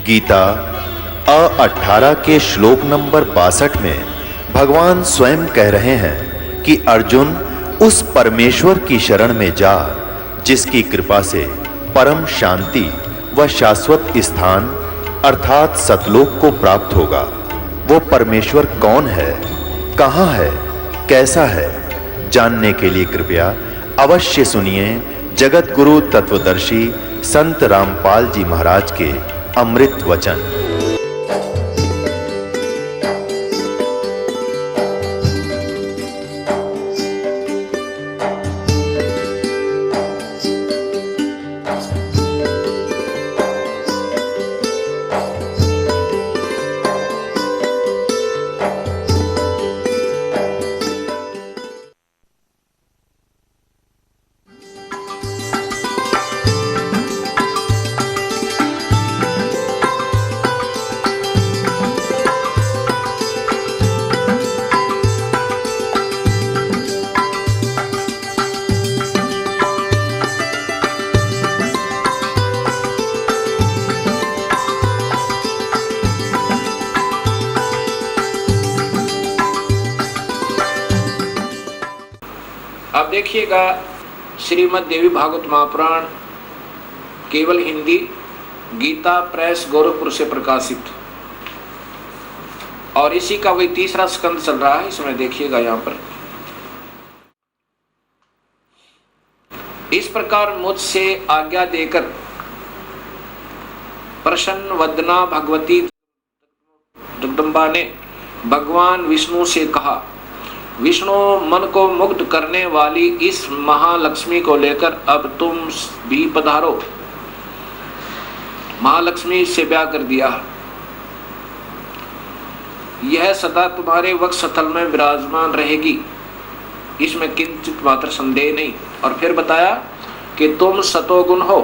गीता 18 के श्लोक नंबर 62 में भगवान स्वयं कह रहे हैं कि अर्जुन उस परमेश्वर की शरण में जा जिसकी कृपा से परम शांति व शाश्वत स्थान अर्थात सतलोक को प्राप्त होगा। वो परमेश्वर कौन है, कहां है, कैसा है, जानने के लिए कृपया अवश्य सुनिए जगत गुरु तत्वदर्शी संत रामपाल जी महाराज के अमृत वचन। अब देखिएगा श्रीमद् देवी भागवत महापुराण केवल हिंदी गीता प्रेस गोरखपुर से प्रकाशित और इसी का वही तीसरा स्कंद चल रहा है। इसमें देखिएगा यहाँ पर इस प्रकार मुझसे आज्ञा देकर प्रसन्न वदना भगवती जगदम्बा ने भगवान विष्णु से कहा, विष्णु मन को मुग्ध करने वाली इस महालक्ष्मी को लेकर अब तुम भी पधारो। महालक्ष्मी से ब्याह कर दिया, यह सदा तुम्हारे वक्ष स्थल में विराजमान रहेगी, इसमें किंचित मात्र संदेह नहीं। और फिर बताया कि तुम सतोगुण हो,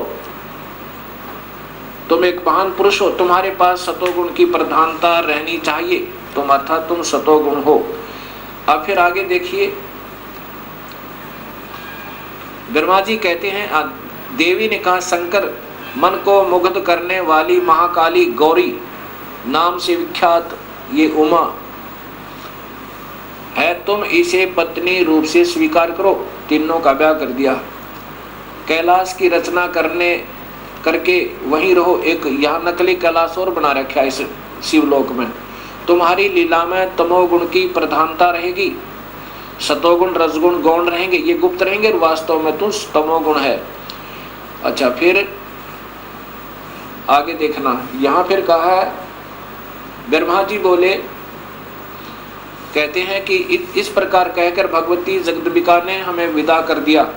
तुम एक महान पुरुष हो, तुम्हारे पास सतोगुण की प्रधानता रहनी चाहिए, तुम अर्थात तुम सतोगुण हो। अब फिर आगे देखिए, ब्रह्मा जी कहते हैं, देवी ने कहा, शंकर मन को मुग्ध करने वाली महाकाली गौरी नाम से विख्यात ये उमा है, तुम इसे पत्नी रूप से स्वीकार करो। तीनों का ब्याह कर दिया, कैलाश की रचना करके वहीं रहो। एक यहाँ नकली कैलाश और बना रखा है इस शिवलोक में। तुम्हारी लीला में तमोगुण की प्रधानता रहेगी, सतोगुण रजगुण गौण रहेंगे, ये गुप्त रहेंगे, वास्तव में तुम तमोगुण है। अच्छा, फिर आगे देखना, यहाँ फिर कहा है, ब्रह्मा जी बोले, कहते हैं कि इस प्रकार कहकर भगवती जगदम्बिका ने हमें विदा कर दिया।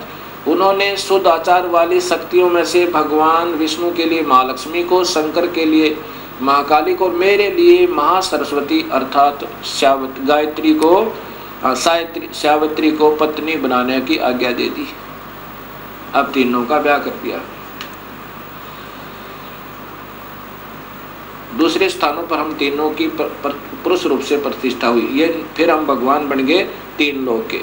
उन्होंने शुद्ध आचार वाली शक्तियों में से भगवान विष्णु के लिए महालक्ष्मी को, शंकर के लिए महाकाली को, मेरे लिए महासरस्वती अर्थात सावित्री को पत्नी बनाने की आज्ञा दे दी। अब तीनों का ब्याह कर दिया। दूसरे स्थानों पर हम तीनों की पुरुष रूप से प्रतिष्ठा हुई, ये फिर हम भगवान बन गए तीन लोग के।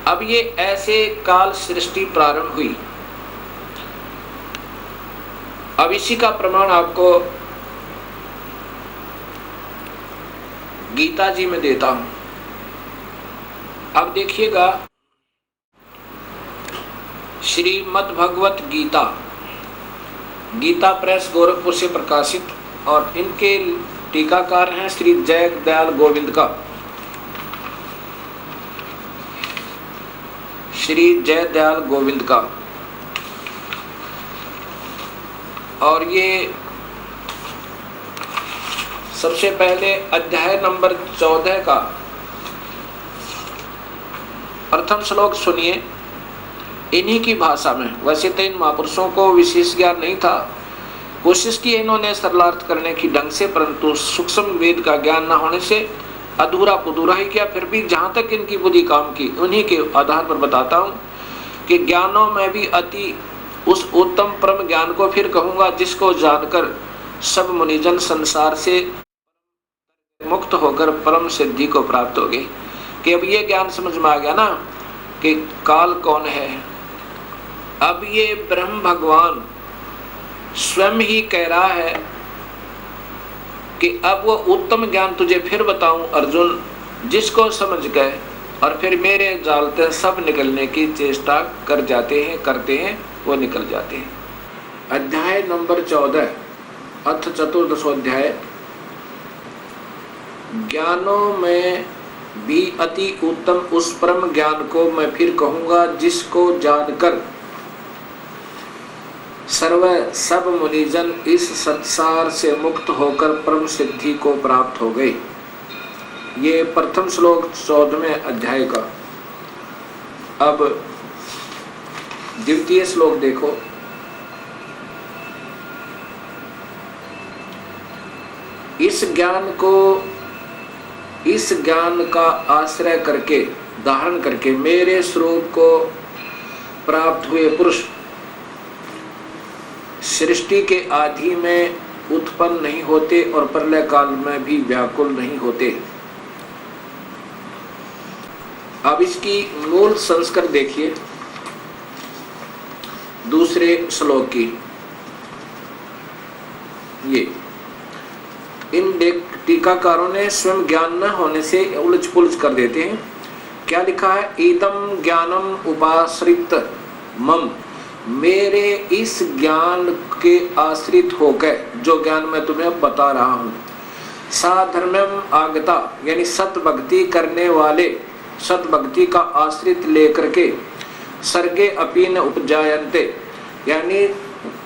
अब ये ऐसे काल सृष्टि प्रारंभ हुई। अब इसी का प्रमाण आपको गीता जी में देता हूं। अब देखिएगा, श्रीमद् भगवत गीता, गीता प्रेस गोरखपुर से प्रकाशित, और इनके टीकाकार हैं श्री जय दयाल गोविंद का, श्री जय दयाल गोविंद का। और ये सबसे पहले अध्याय नंबर 14 का प्रथम श्लोक सुनिए, इन्हीं की भाषा में। वैसे तो इन महापुरुषों को विशेष ज्ञान नहीं था, कोशिश की इन्होंने सरलार्थ करने की ढंग से, परंतु सूक्ष्म वेद का ज्ञान न होने से अधूरा पुधूरा ही किया। फिर भी जहां तक इनकी बुद्धि काम की, उन्हीं के आधार पर बताता हूं कि ज्ञानों में भी अति उस उत्तम परम ज्ञान को फिर कहूंगा, जिसको जानकर सब मुनिजन संसार से मुक्त होकर परम सिद्धि को प्राप्त हो गए। कि अब ये ज्ञान समझ में आ गया ना कि काल कौन है। अब ये ब्रह्म भगवान स्वयं ही कह रहा है कि अब वो उत्तम ज्ञान तुझे फिर बताऊं अर्जुन, जिसको समझ गए और फिर मेरे जाल से सब निकलने की चेष्टा कर जाते हैं, करते हैं, वो निकल जाते हैं। अध्याय नंबर 14 अथ चतुर्दशोध्याय। ज्ञानों में भी अति उत्तम उस परम ज्ञान को मैं फिर कहूंगा, जिसको जानकर सर्व सब मुनिजन इस संसार से मुक्त होकर परम सिद्धि को प्राप्त हो गए। ये प्रथम श्लोक 14वें अध्याय का। अब द्वितीय श्लोक देखो। इस ज्ञान का आश्रय करके, धारण करके मेरे स्वरूप को प्राप्त हुए पुरुष सृष्टि के आदि में उत्पन्न नहीं होते और प्रलय काल में भी व्याकुल नहीं होते। अब इसकी मूल संस्कृत देखिए दूसरे श्लोक की। ये इन टीकाकारों ने स्वयं ज्ञान न होने से उलझ पुलझ कर देते हैं। क्या लिखा है? ईदम ज्ञानम उपाश्रित मम, मेरे इस ज्ञान के आश्रित होकर, जो ज्ञान मैं तुम्हें बता रहा हूँ, साधर्म्यम आगता, यानी सत भक्ति करने वाले, सत भक्ति का आश्रित लेकर के, सर्गे अपि न उपजायन्ते, यानी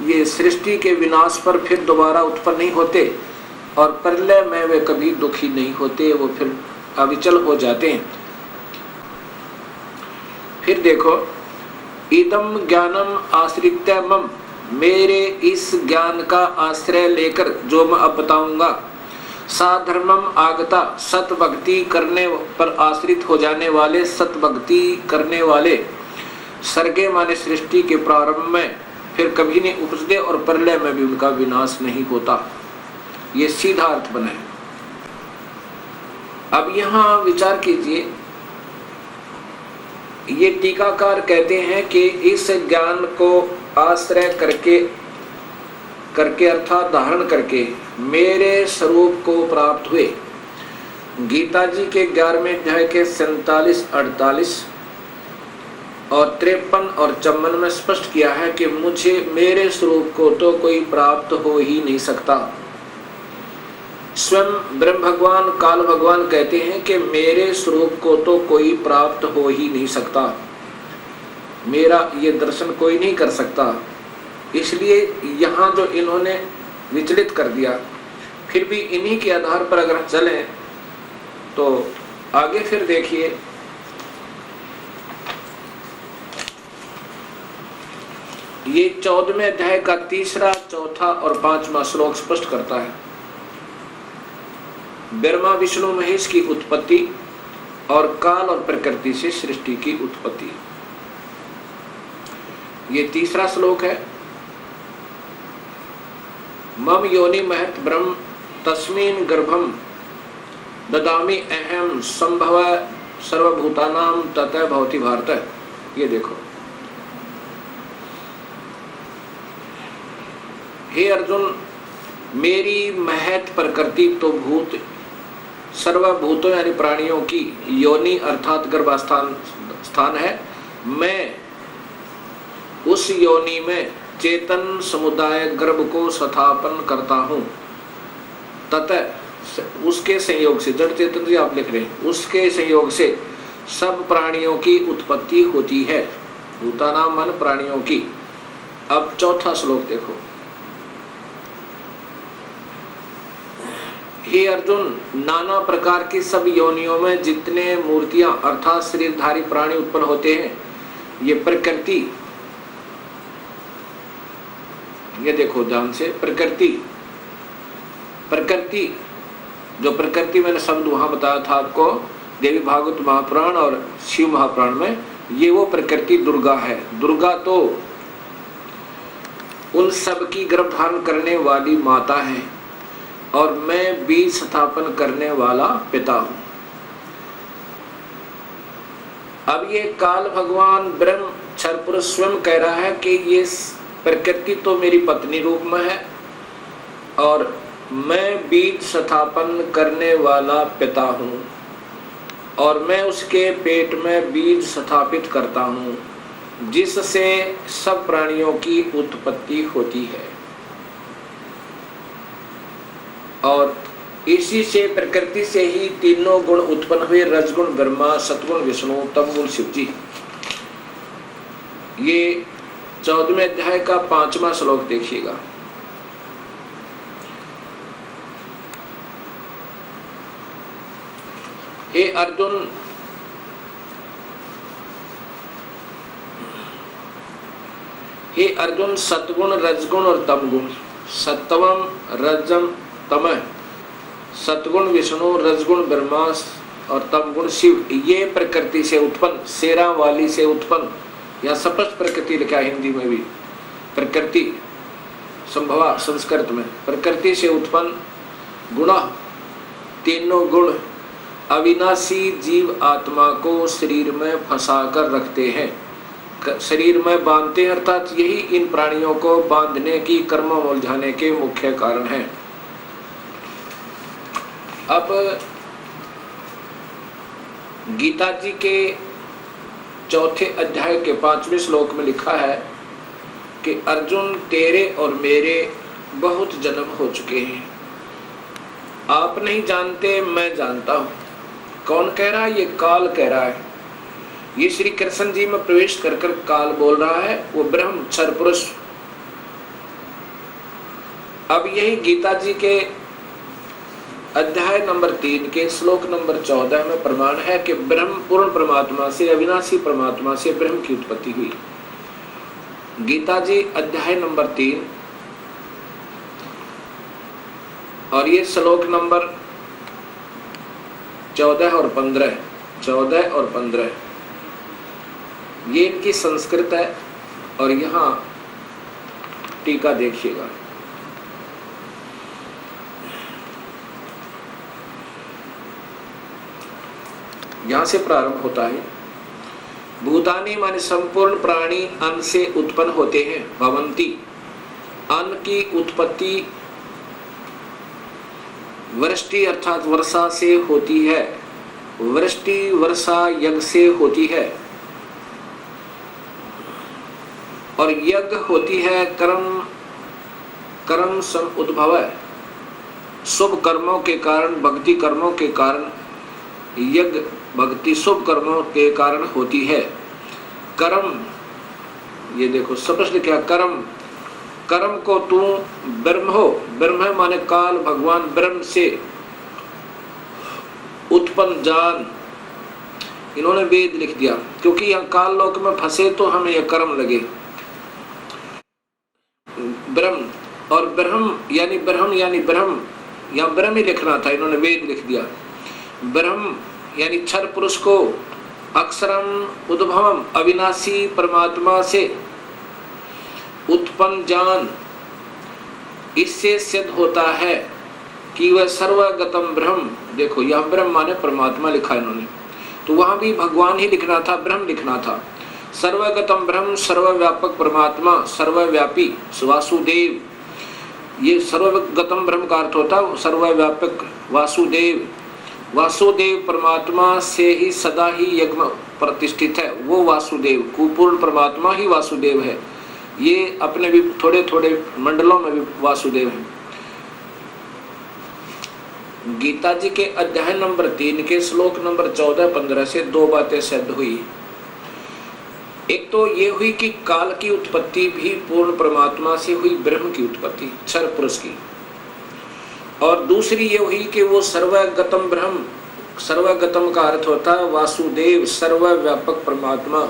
ये सृष्टि के विनाश पर फिर दोबारा उत्पन्न नहीं होते और प्रलय में वे कभी दुखी नहीं होते, वो फिर अविचल हो जाते हैं। फिर देखो, इदम ज्ञानम आश्रित्य मम, मेरे इस ज्ञान का आश्रय लेकर जो मैं अब बताऊंगा, साधर्मम आगता, सत भक्ति करने पर आश्रित हो जाने वाले, सत भक्ति करने वाले, सर्गे माने सृष्टि के प्रारंभ में फिर कभी नहीं उपजते और प्रलय में भी उनका विनाश नहीं होता। ये सीधा अर्थ बना है। अब यहां विचार कीजिए, ये टीकाकार कहते हैं कि इस ज्ञान को आश्रय करके अर्थात धारण करके मेरे स्वरूप को प्राप्त हुए। गीता जी के 11वें अध्याय के 47, 48 और 53 और 54 में स्पष्ट किया है कि मुझे, मेरे स्वरूप को तो कोई प्राप्त हो ही नहीं सकता। स्वयं ब्रह्म भगवान, काल भगवान कहते हैं कि मेरे स्वरूप को तो कोई प्राप्त हो ही नहीं सकता, मेरा ये दर्शन कोई नहीं कर सकता। इसलिए यहाँ जो इन्होंने विचलित कर दिया, फिर भी इन्हीं के आधार पर अगर चलें तो आगे फिर देखिए, ये 14वें अध्याय का 3, 4 और 5वां श्लोक स्पष्ट करता है ब्रह्मा विष्णु महेश की उत्पत्ति और काल और प्रकृति से सृष्टि की उत्पत्ति। ये 3 श्लोक है। मम योनि महत ब्रह्म तस्मिन् गर्भम ददामि अहम संभव सर्वभूतानां ततः भवति भारत। ये देखो, हे अर्जुन, मेरी महत प्रकृति तो भूत, सर्वभूतों यानी प्राणियों की योनि अर्थात गर्भास्थान है। मैं उस योनि में चेतन समुदाय गर्भ को स्थापन करता हूँ। ततः उसके संयोग से, जड़ चेतन जी आप लिख रहे हैं, उसके संयोग से सब प्राणियों की उत्पत्ति होती है। भूतानाम मन प्राणियों की। अब 4था श्लोक देखो। हे अर्जुन, नाना प्रकार की सब योनियों में जितने मूर्तियां अर्थात शरीरधारी प्राणी उत्पन्न होते हैं, ये प्रकृति, ये देखो ध्यान से, प्रकृति जो प्रकृति मैंने शब्द वहां बताया था आपको, देवी भागवत महापुराण और शिव महापुराण में, ये वो प्रकृति दुर्गा है। दुर्गा तो उन सब की गर्भ धारण करने वाली माता है और मैं बीज स्थापन करने वाला पिता हूं। अब ये काल भगवान ब्रह्म क्षर पुरुष स्वयं कह रहा है कि ये प्रकृति तो मेरी पत्नी रूप में है और मैं बीज स्थापन करने वाला पिता हूँ और मैं उसके पेट में बीज स्थापित करता हूँ जिससे सब प्राणियों की उत्पत्ति होती है और इसी से प्रकृति से ही तीनों गुण उत्पन्न हुए, रजगुण ब्रह्मा, सतगुण विष्णु, तमगुण शिव जी। ये 14वें अध्याय का 5वां श्लोक देखिएगा। हे अर्जुन, हे अर्जुन, सतगुण, रजगुण और तमगुण, सत्वम रजम तमः, सतगुण विष्णु, रजगुण ब्रह्मा और तमगुण शिव, ये प्रकृति से उत्पन्न, शेरा वाली से उत्पन्न या सपष्ट प्रकृति लिखा है हिंदी में भी, प्रकृति संभवा संस्कृत में, प्रकृति से उत्पन्न गुण, तीनों गुण अविनाशी जीव आत्मा को शरीर में फंसा कर रखते हैं, शरीर में बांधते हैं, अर्थात यही इन प्राणियों को बांधने की, कर्म उलझाने के मुख्य कारण है। अब गीता जी के 4थे अध्याय के 5वें श्लोक में लिखा है कि अर्जुन, तेरे और मेरे बहुत जन्म हो चुके हैं, आप नहीं जानते, मैं जानता हूं। कौन कह रहा है? ये काल कह रहा है। ये श्री कृष्ण जी में प्रवेश कर कर काल बोल रहा है, वो ब्रह्म क्षर पुरुष। अब यही गीता जी के अध्याय नंबर 3 के श्लोक नंबर 14 में प्रमाण है कि ब्रह्म पूर्ण परमात्मा से, अविनाशी परमात्मा से ब्रह्म की उत्पत्ति हुई। गीता जी अध्याय नंबर 3 और ये श्लोक नंबर 14 और 15 ये इनकी संस्कृत है और यहाँ टीका देखिएगा। यहां से प्रारंभ होता है, भूतानि माने संपूर्ण प्राणी अन्न से उत्पन्न होते हैं, भवंती, अन्न की उत्पत्ति वृष्टि अर्थात वर्षा से होती है, वृष्टि वर्षा यज्ञ से होती है और यज्ञ होती है कर्म सम उद्भव है, शुभ कर्मों के कारण, भक्ति कर्मों के कारण, यज्ञ भक्ति शुभ कर्मों के कारण होती है। कर्म, ये देखो स्पष्ट क्या, कर्म को तू ब्रह्म हो, ब्रह्म माने काल भगवान ब्रह्म से उत्पन्न जान, इन्होंने वेद लिख दिया क्योंकि यहाँ काल लोक में फंसे तो हमें यह कर्म लगे। ब्रह्म और ब्रह्म यानी ब्रह्म, यहाँ ब्रह्म ही लिखना था, इन्होंने वेद लिख दिया। ब्रह्म यानी क्षर पुरुष को अक्षरम उद्भवम अविनाशी परमात्मा से उत्पन्न जान, इससे सिद्ध होता है कि वह सर्वगतम ब्रह्म, देखो यह ब्रह्म माने परमात्मा लिखा इन्होंने, तो वहां भी भगवान ही लिखना था, ब्रह्म लिखना था। सर्वगतम ब्रह्म, सर्वव्यापक परमात्मा, सर्वव्यापी वासुदेव, ये सर्वगतम ब्रह्म का अर्थ होता है सर्वव्यापक वासुदेव। वासुदेव परमात्मा से ही सदा ही यज्ञ प्रतिष्ठित है, वो वासुदेव, कुपूर्ण परमात्मा ही वासुदेव है। ये अपने भी थोड़े थोड़े मंडलों में भी वासुदेव है। गीता जी के अध्याय नंबर 3 के श्लोक नंबर 14-15 से दो बातें सिद्ध हुई। एक तो ये हुई कि काल की उत्पत्ति भी पूर्ण परमात्मा से हुई, ब्रह्म की उत्पत्ति क्षर पुरुष की, और दूसरी ये हुई कि वो सर्वगतम ब्रह्म, सर्वगतम का अर्थ होता है वासुदेव, सर्वव्यापक परमात्मा,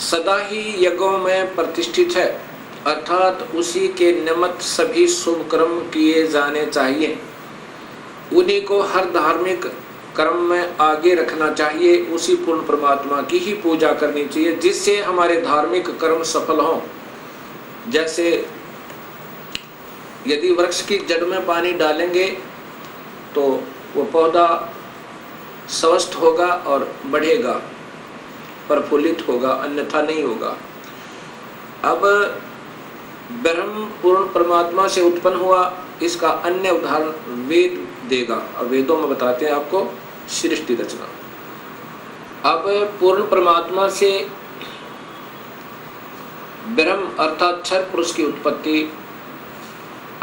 सदा ही यज्ञों में प्रतिष्ठित है, अर्थात उसी के निमित्त सभी शुभ कर्म किए जाने चाहिए, उन्हीं को हर धार्मिक कर्म में आगे रखना चाहिए, उसी पूर्ण परमात्मा की ही पूजा करनी चाहिए जिससे हमारे धार्मिक कर्म सफल हों। जैसे यदि वृक्ष की जड़ में पानी डालेंगे तो वो पौधा स्वस्थ होगा और बढ़ेगा, प्रफुल्लित होगा, अन्यथा नहीं होगा। अब ब्रह्म पूर्ण परमात्मा से उत्पन्न हुआ, इसका अन्य उदाहरण वेद देगा। अब वेदों में बताते हैं आपको सृष्टि रचना। अब पूर्ण परमात्मा से ब्रह्म अर्थात क्षर पुरुष की उत्पत्ति।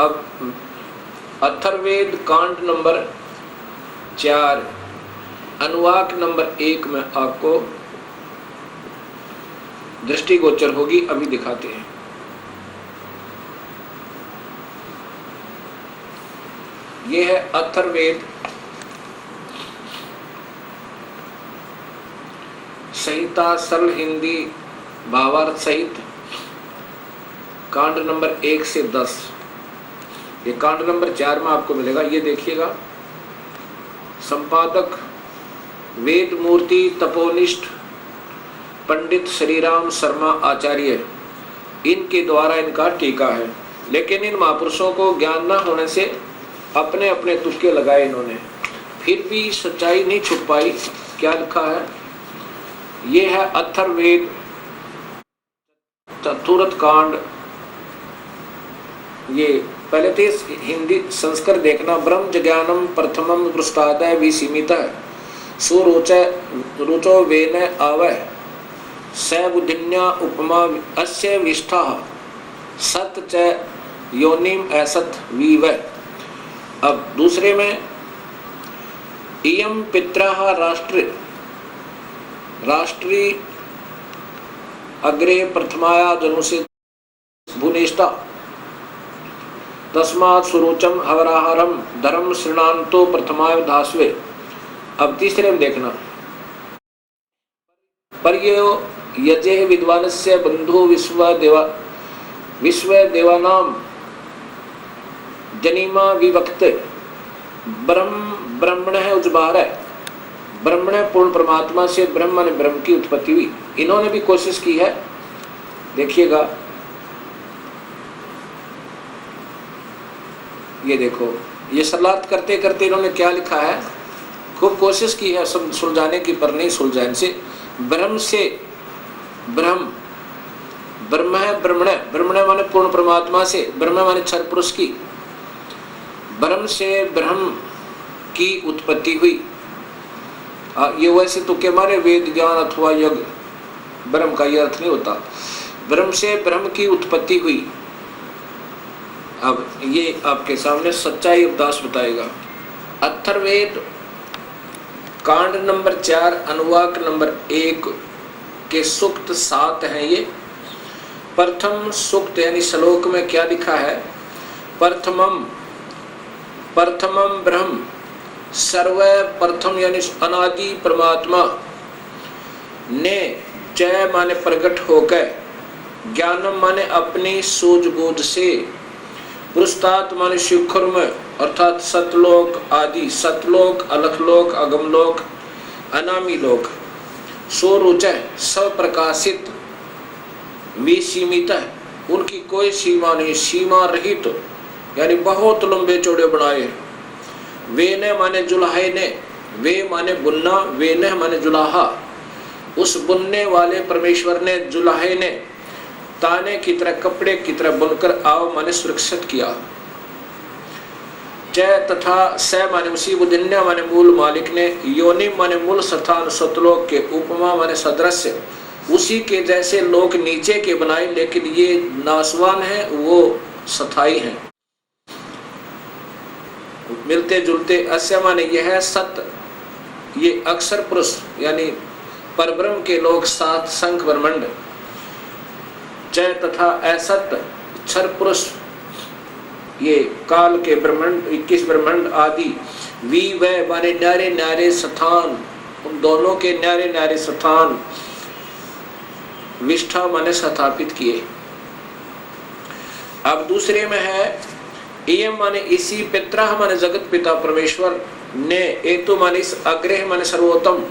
अब अथर्ववेद कांड नंबर 4 अनुवाक नंबर 1 में आपको दृष्टिगोचर होगी। अभी दिखाते हैं। यह है अथर्ववेद संहिता सरल हिंदी भावार्थ सहित कांड नंबर 1 से 10। ये कांड नंबर 4 में आपको मिलेगा। ये देखिएगा, संपादक वेद मूर्ति तपोनिष्ठ पंडित श्रीराम शर्मा आचार्य, इनके द्वारा इनका टीका है। लेकिन इन महापुरुषों को ज्ञान न होने से अपने अपने तुक्के लगाए इन्होंने, फिर भी सच्चाई नहीं छुप पाई। क्या लिखा है? ये है अथर्ववेद चतुर्थ कांड। ये पहले तो हिंदी संस्कृत देखना। ब्रह्म ज्ञानम प्रथमम पृष्ठादय विसीमितः सुरुचो वेन आवह स बुद्धिन्या उपमा अस्य विष्ठा सत च योनिम असत विवह। अब दूसरे में इयम पित्रः राष्ट्री अग्रे प्रथमाया जनुषे भुनेष्टा तस्मात् सुरुचम हवराहरम धर्म श्रृणान्तो प्रथमाय धास्वे। अब तीसरे में देखना, पर्यो यजे विद्वानस्य बंधु विश्व देवानाम जनिमा विवक्त ब्रह्मण है उजबार है। ब्रह्मण पूर्ण परमात्मा से ब्रह्म ने ब्रह्म की उत्पत्ति हुई। इन्होंने भी कोशिश की है। देखिएगा, ये देखो, ये सलात करते करते इन्होंने क्या लिखा है। खूब कोशिश की है सुलझाने की, पर नहीं सुलझा इनसे। ब्रह्म से ब्रह्म, ब्रह्म है ब्रह्मण, ब्रह्मण माने पूर्ण परमात्मा से, ब्रह्म माने क्षर पुरुष की। ब्रह्म से ब्रह्म की उत्पत्ति हुई। ये वैसे तो के मारे वेद ज्ञान अथवा यज्ञ ब्रह्म का यह अर्थ नहीं होता। ब्रह्म से ब्रह्म की उत्पत्ति हुई। अब ये आपके सामने सच्चाई उपदास बताएगा। अथर्ववेद कांड नंबर 4 अनुवाक नंबर 1 के सूक्त 7 हैं। ये प्रथम सूक्त यानी श्लोक में क्या लिखा है? प्रथमम ब्रह्म सर्व प्रथम यानी अनादि परमात्मा ने जय माने प्रकट होकर, ज्ञानम माने अपनी सूझबूझ से, पुरुषार्थ माने शिखर में अर्थात सतलोक आदि, सतलोक अलखलोक अगमलोक अनामी लोक, स्वरुचय सप्रकाशित विसीमित, उनकी कोई सीमा नहीं, सीमा रहित यानी बहुत लंबे चौड़े बनाए। वे ने माने जुलाहे ने, वे माने बुनना, वे ने माने जुलाहा, उस बुनने वाले परमेश्वर ने, जुलाहे ने ताने की तरह कपड़े की तरह बुनकर आओ माने सुरक्षित किया। जय तथा स माने उसी, बुद्धिन्या माने मूल मालिक ने, योनि माने मूल स्थान सतलोक के, उपमा माने सदृश्य उसी के जैसे लोक नीचे के बनाए, लेकिन ये नासवान है, वो स्थायी हैं, मिलते जुलते। अस्य माने यह है सत, ये अक्षर पुरुष यानी परब्रह्म के लोक 7 संख ब्रह्मांड। जय तथा असत क्षर पुरुष, ये काल के ब्रह्मांड 21 ब्रह्मांड आदि। वी वह माने न्यारे न्यारे स्थान, उन दोनों के न्यारे न्यारे स्थान। विष्ठा माने स्थापित किए। अब दूसरे में है इयम माने इसी, पित्रा माने जगत पिता परमेश्वर ने, एतु माने इस, अग्रह माने सर्वोत्तम,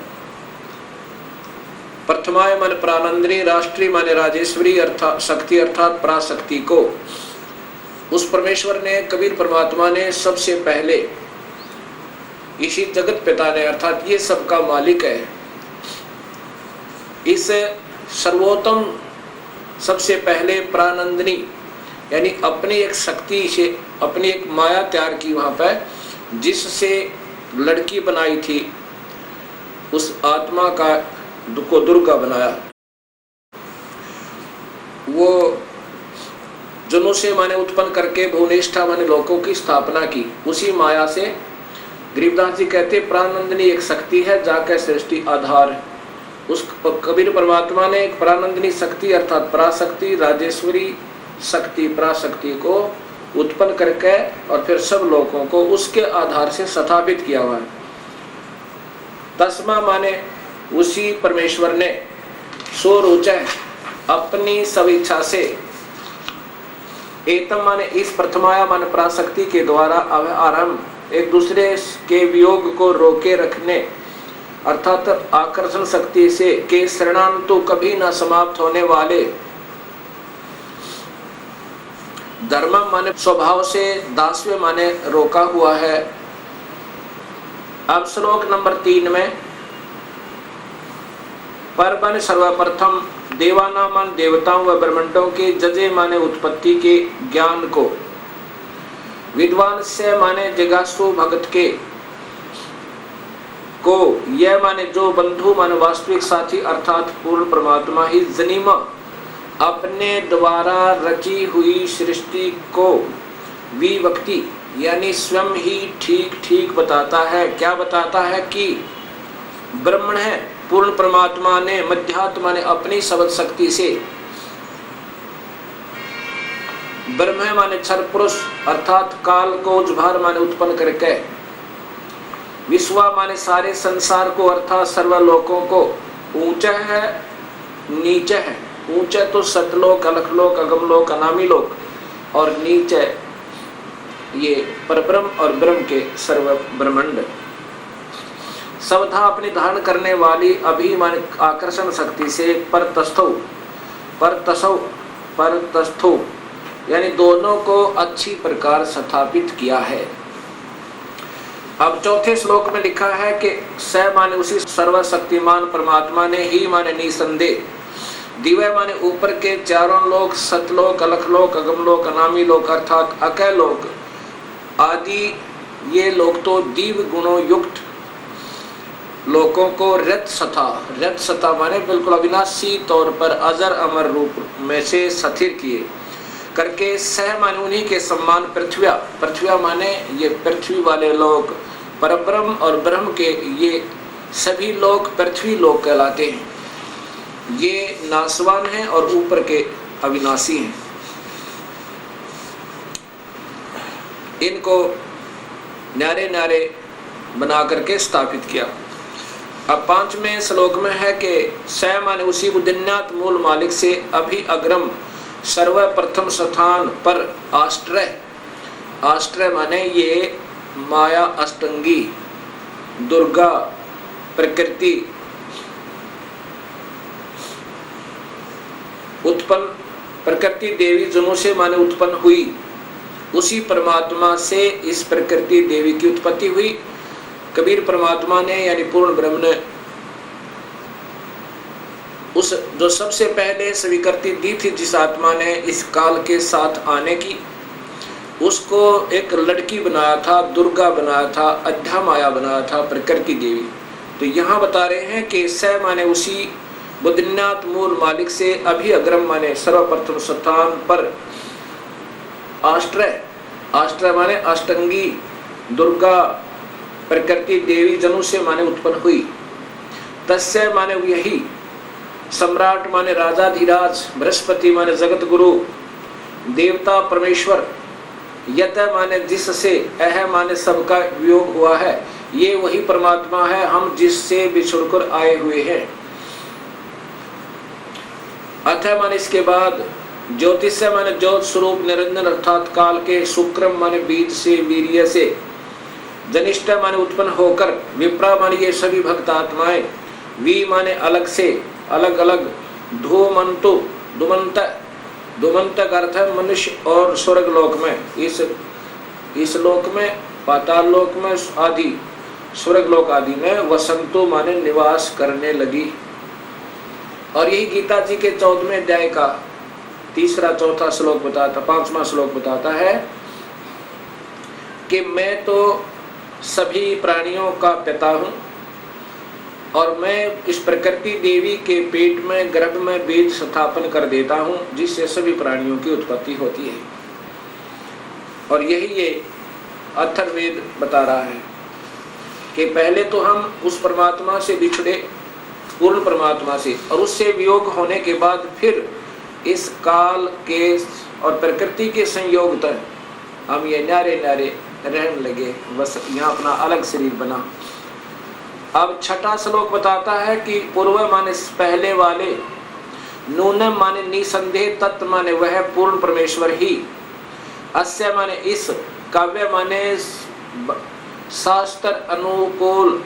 प्रथमाय माने प्राणंद्री, राष्ट्री माने राजेश्वरी अर्थात शक्ति अर्थात पराशक्ति को। उस परमेश्वर ने, कबीर परमात्मा ने सबसे पहले इसी जगत पिता ने अर्थात ये सबका मालिक है, इस सर्वोत्तम सबसे पहले प्रानंदिनी यानी अपनी एक शक्ति से अपनी एक माया तैयार की वहां पर, जिससे लड़की बनाई थी, उस आत्मा का को दुर्गा बनाया। वो जनों से माने उत्पन्न करके भुवनेष्ठा माने लोकों की स्थापना की। उसी माया से गरीबदास जी कहते प्रानंदिनी एक शक्ति है, जाकर सृष्टि आधार है। उस कबीर परमात्मा ने एक प्रानंदिनी शक्ति अर्थात पराशक्ति, राजेश्वरी शक्ति, पराशक्ति को उत्पन्न करके और फिर सब लोगों को उसके आधार से स्थापित किया हुआ है। तस्मा माने उसी परमेश्वर ने सोरुच अपनी स्वेच्छा से, एतम माने इस प्रथमाया माने पराशक्ति के द्वारा आरंभ एक दूसरे के वियोग को रोके रखने अर्थात आकर्षण शक्ति से के शरणांतु कभी न समाप्त होने वाले धर्म माने स्वभाव से दास्य माने रोका हुआ है। अब श्लोक नंबर 3 में पर माने सर्वप्रथम देवाना मान देवताओं व ब्रह्मांडों के जजे माने उत्पत्ति के ज्ञान को, विद्वान से माने जिज्ञासु भगत के को, यह माने जो बंधु माने वास्तविक साथी अर्थात पूर्ण परमात्मा ही जनीमा अपने द्वारा रची हुई सृष्टि को विवक्ति यानी स्वयं ही ठीक ठीक बताता है। क्या बताता है कि ब्रह्मण है, पूर्ण परमात्मा ने मध्यात्मा ने अपनी शब्द शक्ति से, ब्रह्म माने क्षर पुरुष अर्थात काल को उजभार माने उत्पन्न करके, विश्वा माने सारे संसार को अर्थात सर्वलोकों को, ऊंचा है नीचे है, ऊंचा तो सतलोक अलखलोक अगमलोक अनामी लोक और नीचे ये परब्रह्म और ब्रह्म के सर्व ब्रह्मांड। सबथा अपनी धारण करने वाली अभिमान आकर्षण शक्ति से परतस्थो यानी दोनों को अच्छी प्रकार स्थापित किया है। अब चौथे श्लोक में लिखा है कि स माने उसी सर्वशक्तिमान परमात्मा ने ही माने निसंदेह, दिव्य माने ऊपर के चारों लोक, सतलोक अलखलोक अगमलोक अनामी लोक अर्थात अकय लोक आदि ये लोक तो दिव्य गुणों युक्त लोकों को रत सथा माने बिल्कुल अविनाशी तौर पर अजर अमर रूप में से स्थिर किए करके, सह माने उन्हीं के सम्मान पृथ्व्या माने ये पृथ्वी वाले लोक, परब्रह्म और ब्रह्म के ये सभी लोक पृथ्वी लोक कहलाते हैं। ये नासवान हैं और ऊपर के अविनाशी हैं। इनको न्यारे न्यारे बना करके स्थापित किया। अब 5वें श्लोक में है कि स माने उसी बुद्धिन्यात मूल मालिक से अभि अग्रम सर्वप्रथम स्थान पर आश्रय माने ये माया अष्टंगी दुर्गा प्रकृति उत्पन्न, प्रकृति देवी जनों से माने उत्पन्न हुई, उसी परमात्मा से इस प्रकृति देवी की उत्पत्ति हुई। कबीर परमात्मा ने यानी पूर्ण ब्रह्म ने उस जो सबसे पहले स्वीकृति दी थी जिस आत्मा ने इस काल के साथ आने की, उसको एक लड़की बनाया था, दुर्गा बनाया था, अध्या माया बनाया था, प्रकृति देवी। तो यहाँ बता रहे हैं कि स माने उसी बुद्धिन्यात मूल मालिक से अभी अग्रम माने सर्वप्रथम स्थान पर आश्रय माने अष्टंगी दुर्गा प्रकृति देवी जनों से माने उत्पन्न हुई। तस्य माने यही सम्राट माने राजाधिराज, बृहस्पति माने जगत गुरु, देवता परमेश्वर, यत माने जिससे, अह माने सबका वियोग हुआ है, ये वही परमात्मा है हम जिससे बिछुड़कर आए हुए हैं। अथ माने इसके बाद ज्योतिष माने ज्योत स्वरूप निरंजन अर्थात काल के, शुक्रम माने बीज से वीर्य से, जनिष्ठ माने उत्पन्न होकर, विप्रा माने ये सभी भक्त आत्माएं, वी माने अलग से अलग अलग, धूमंत का अर्थ है मनुष्य और स्वर्ग लोक में, इस लोक में, पाताल लोक में आदि, स्वर्ग लोक आदि में वसंतो माने निवास करने लगी। और यही गीता जी के 14वें अध्याय का तीसरा चौथा श्लोक बताता, 5वां श्लोक बताता है कि मैं तो सभी प्राणियों का पिता हूँ और मैं इस प्रकृति देवी के पेट में गर्भ में बीज स्थापन कर देता हूँ जिससे सभी प्राणियों की उत्पत्ति होती है। और यही ये अथर्ववेद बता रहा है कि पहले तो हम उस परमात्मा से बिछड़े, पूर्ण परमात्मा से, और उससे वियोग होने के बाद फिर इस काल के और प्रकृति के संयोग तक हम ये न्यारे न्यारे रहने लगे, बस यहाँ अपना अलग शरीर बना। अब छठा श्लोक बताता है कि पूर्व माने पहले वाले, नूनम माने निसंदेह, तत्व माने वह पूर्ण परमेश्वर ही, अस्य माने इस, काव्य माने शास्त्र अनुकूल,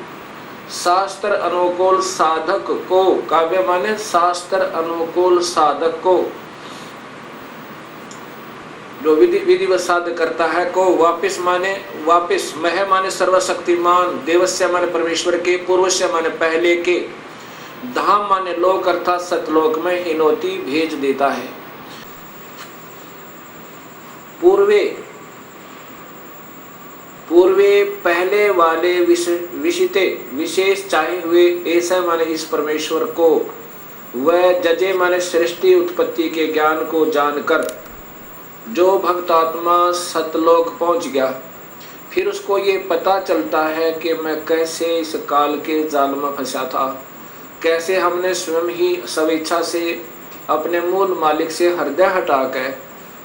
शास्त्र अनुकूल साधक को, काव्य माने शास्त्र अनुकूल साधक को, जो विधिवत साधक करता है को, वापिस माने वापिस, मह माने सर्वशक्तिमान, देवस्य माने परमेश्वर के, पूर्वस्य माने पहले के, धाम माने लोक अर्थात सतलोक में हिनोती भेज देता है। पूर्वे पहले वाले विशिते विशेष चाहे हुए ऐसा माने इस परमेश्वर को, वह जजे माने सृष्टि उत्पत्ति के ज्ञान को जानकर जो भक्तात्मा सतलोक पहुंच गया, फिर उसको ये पता चलता है कि मैं कैसे इस काल के जाल में फंसा था, कैसे हमने स्वयं ही स्वेच्छा से अपने मूल मालिक से हृदय हटाकर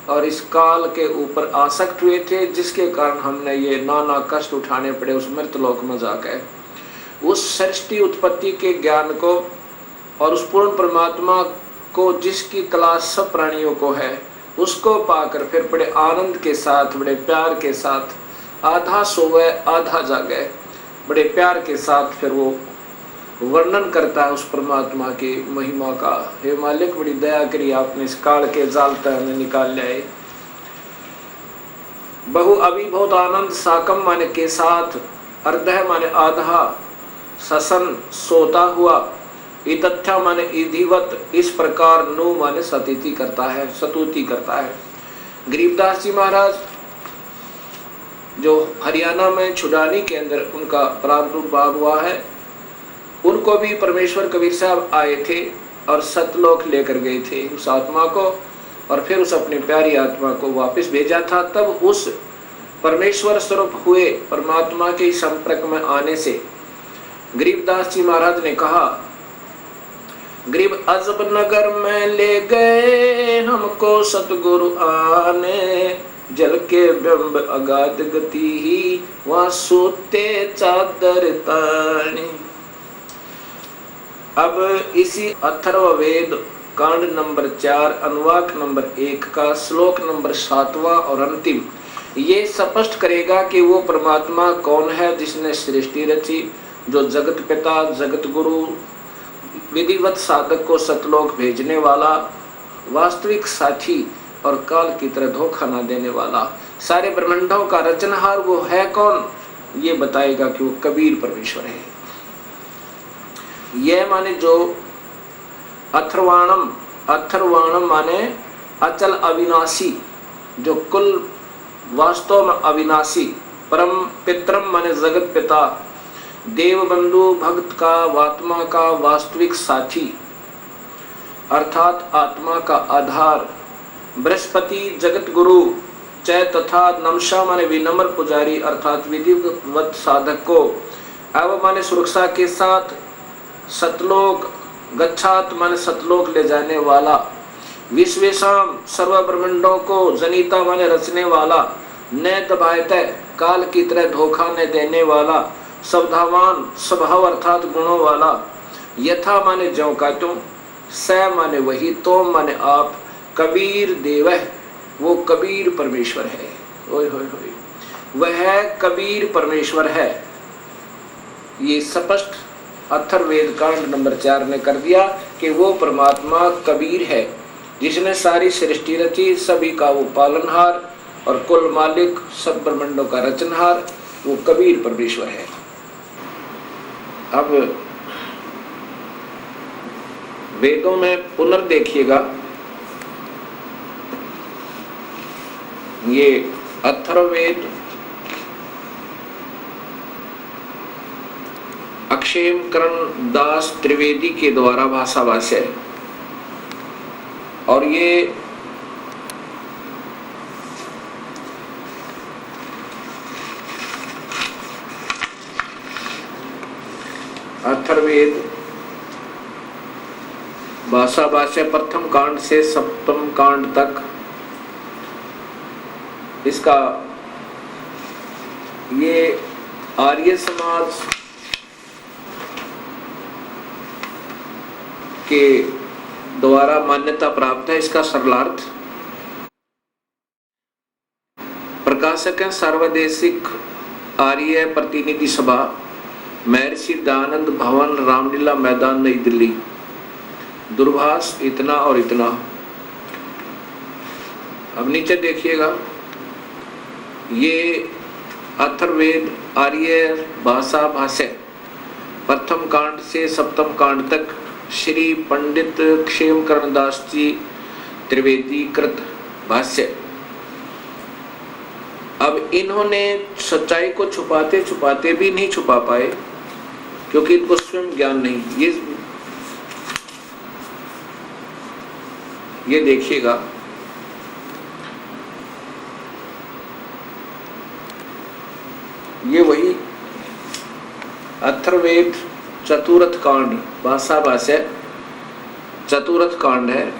और इस काल के ऊपर आसक्त हुए थे, जिसके कारण हमने ये नाना कष्ट उठाने पड़े उस मृतलोक में जाकर। उस सृष्टि उत्पत्ति के ज्ञान को और उस पूर्ण परमात्मा को जिसकी तलाश सब प्राणियों को है, उसको पाकर फिर बड़े आनंद के साथ, बड़े प्यार के साथ, आधा सोवे आधा जागे, बड़े प्यार के साथ फिर वो वर्णन करता है उस परमात्मा की महिमा का। हे मालिक, बड़ी दया करी, आपने इस काल के जाल तक हमें निकाल लाए। बहु अभी बहुत आनंद, साकम माने के साथ, अर्धः माने आधा, ससन सोता हुआ, इतथ्या माने इधिवत, इस प्रकार, नु माने सतीति करता है, सतुति करता है। गरीबदास जी महाराज जो हरियाणा में छुडानी के अंदर उनका प्रादुर्भाव हुआ है, उनको भी परमेश्वर कबीर साहब आए थे और सतलोक लेकर गए थे उस आत्मा को, और फिर उस अपनी प्यारी आत्मा को वापस भेजा था। तब उस परमेश्वर स्वरूप हुए परमात्मा के संपर्क में आने से गरीबदास जी महाराज ने कहा, गरीब अजब नगर में ले गए हमको सतगुरु आने, जल के ब्रह्म अगाध गति ही वहां सोते चादर ताने। अब इसी अथर्ववेद कांड नंबर 4 अनुवाक नंबर 1 का श्लोक नंबर 7वां और अंतिम ये स्पष्ट करेगा कि वो परमात्मा कौन है जिसने सृष्टि रची, जो जगत पिता, जगत गुरु, विधिवत साधक को सतलोक भेजने वाला, वास्तविक साथी और काल की तरह धोखा न देने वाला, सारे ब्रह्मांडों का रचनहार वो है कौन, ये बताएगा कि वो कबीर परमेश्वर है। यह माने जो अथर्वाणम, अथर्वाणम माने अचल अविनाशी, जो कुल वास्तव में अविनाशी, परम पितरम माने जगत पिता, देव बंधु, भक्त का, आत्मा का वास्तविक साथी अर्थात आत्मा का आधार, बृहस्पति जगत गुरु, चय तथा नमशा माने विनम्र पुजारी अर्थात विधिवत साधक को, अब माने सुरक्षा के साथ सतलोक गच्छात माने सतलोक ले जाने वाला, विश्वेशम सर्व ब्रह्मांडों को जनिता माने रचने वाला, न दबायते काल की तरह धोखा न देने वाला, स्वभावान स्वभाव अर्थात गुणों वाला, यथा माने ज्यों का त्यों, स माने वही, तो माने आप, कबीर देव, वो कबीर परमेश्वर है। ओए होए होए, वह कबीर परमेश्वर है। ये स्पष्ट अथर्ववेद कांड नंबर 4 ने कर दिया कि वो परमात्मा कबीर है, जिसने सारी सृष्टि रची, सभी का वो पालनहार और कुल मालिक, सब ब्रह्मांडों का रचनहार, वो कबीर परमेश्वर है। अब वेदों में पुनर्देखिएगा ये अथर्ववेद अक्षेमकरण दास त्रिवेदी के द्वारा भाषा भाष्य है। और ये अथर्ववेद भाषा भाष्य प्रथम कांड से सप्तम कांड तक इसका ये आर्य समाज के द्वारा मान्यता प्राप्त है। इसका सरलार्थ प्रकाशक है सर्वदेशिक आर्य प्रतिनिधि सभा, महर्षि दयानंद भवन, रामलीला मैदान, नई दिल्ली। दूरभाष इतना और इतना। अब नीचे देखिएगा, ये अथर्ववेद आर्य भाषा भाष्य प्रथम कांड से सप्तम कांड तक श्री पंडित क्षेमकरण दास जी त्रिवेदी कृत भाष्य। अब इन्होंने सच्चाई को छुपाते छुपाते भी नहीं छुपा पाए, क्योंकि इनको स्वयं ज्ञान नहीं। ये देखिएगा, ये वही अथर्ववेद चतुर्थ कांड भाषा भाष्य चतुर्थ कांड है।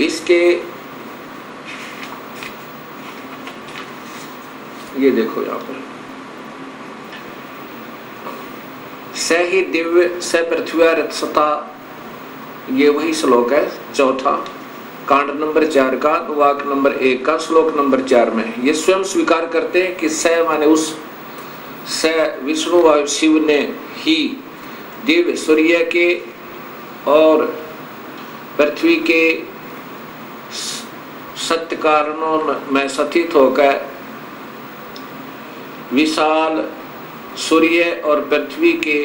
इसके ये देखो यहाँ पर, स ही दिव्य स पृथ्वी रत्सता, ये वही श्लोक है चौथा कांड नंबर 4 का वाक नंबर 1 का श्लोक नंबर 4 में। ये स्वयं स्वीकार करते हैं कि स माने उस स विष्णु व शिव ने ही दिव्य सूर्य के और पृथ्वी के सत्य कारणों में स्थित होकर विशाल सूर्य और पृथ्वी के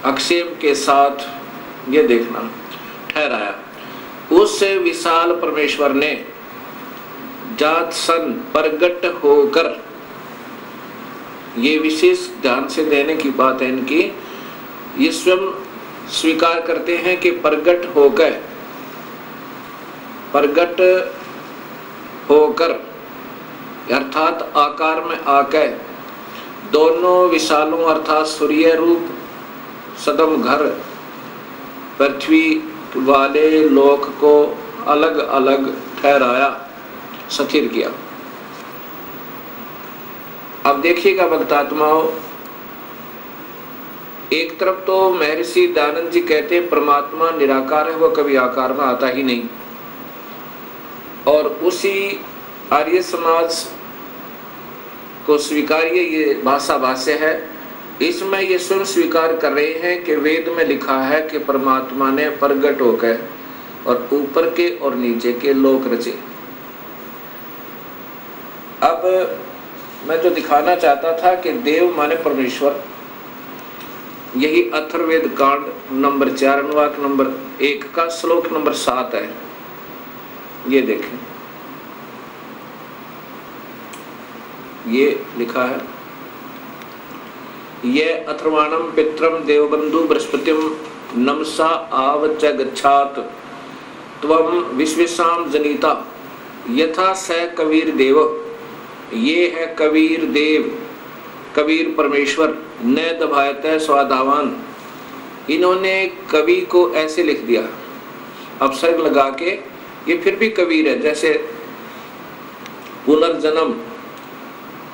अक्षेम के साथ, ये देखना, ठहराया। उस विशाल परमेश्वर ने जात सन प्रगट होकर, ये विशेष ध्यान से देने की बात है इनकी, ये स्वयं स्वीकार करते हैं कि प्रगट होकर अर्थात आकार में आकर दोनों विशालों अर्थात सूर्य रूप सदम घर पृथ्वी वाले लोक को अलग अलग ठहराया, स्थिर किया। अब देखिएगा भक्तात्माओं, एक तरफ तो महर्षि दयानंद जी कहते हैं परमात्मा निराकार है, वह कभी आकार में आता ही नहीं। और उसी आर्य समाज को स्वीकार्य ये भाषा भाष्य है। इसमें ये स्वयं स्वीकार कर रहे हैं कि वेद में लिखा है कि परमात्मा ने प्रगट होकर और ऊपर के और नीचे के लोक रचे। अब मैं जो दिखाना चाहता था कि देव माने परमेश्वर, यही अथर्ववेद कांड नंबर 4 अनुवाक नंबर 1 का श्लोक नंबर 7 है। ये देखें, ये लिखा है, ये अथर्वाणम पित्रम देवबंधु बृहस्पतिम नमसा आवच गच्छात त्वम विश्वेशाम जनिता यथा स कबीर देव। ये है कबीर देव, कबीर परमेश्वर, न दभायत स्वाधावान। इन्होंने कवि को ऐसे लिख दिया अपसर्ग लगा के, ये फिर भी कबीर है, जैसे पुनर्जन्म,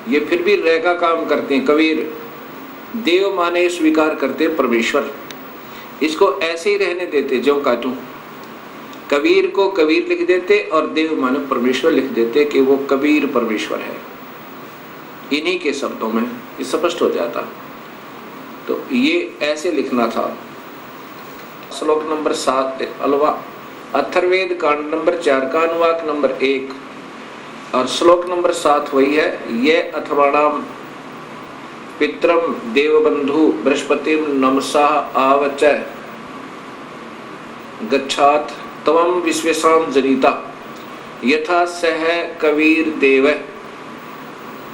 ये फिर भी रह का काम करते हैं। कबीर देव माने स्वीकार करते परमेश्वर, इसको ऐसे ही रहने देते जो काटू। कबीर को कबीर लिख देते और देव माने परमेश्वर लिख देते कि वो कबीर परमेश्वर है। इन्हीं के शब्दों में ये स्पष्ट हो जाता। तो ये ऐसे लिखना था। श्लोक नंबर 7 अलवा अथर्ववेद कांड नंबर 4 का अनुवाक नंबर 1 और श्लोक नंबर 7 वही है, ये अथर्वाणाम पित्रम देवबंधु बृहस्पतिम नमसा आवच गच्छात तवम विश्वेशाम जनिता यथा सह कबीर देव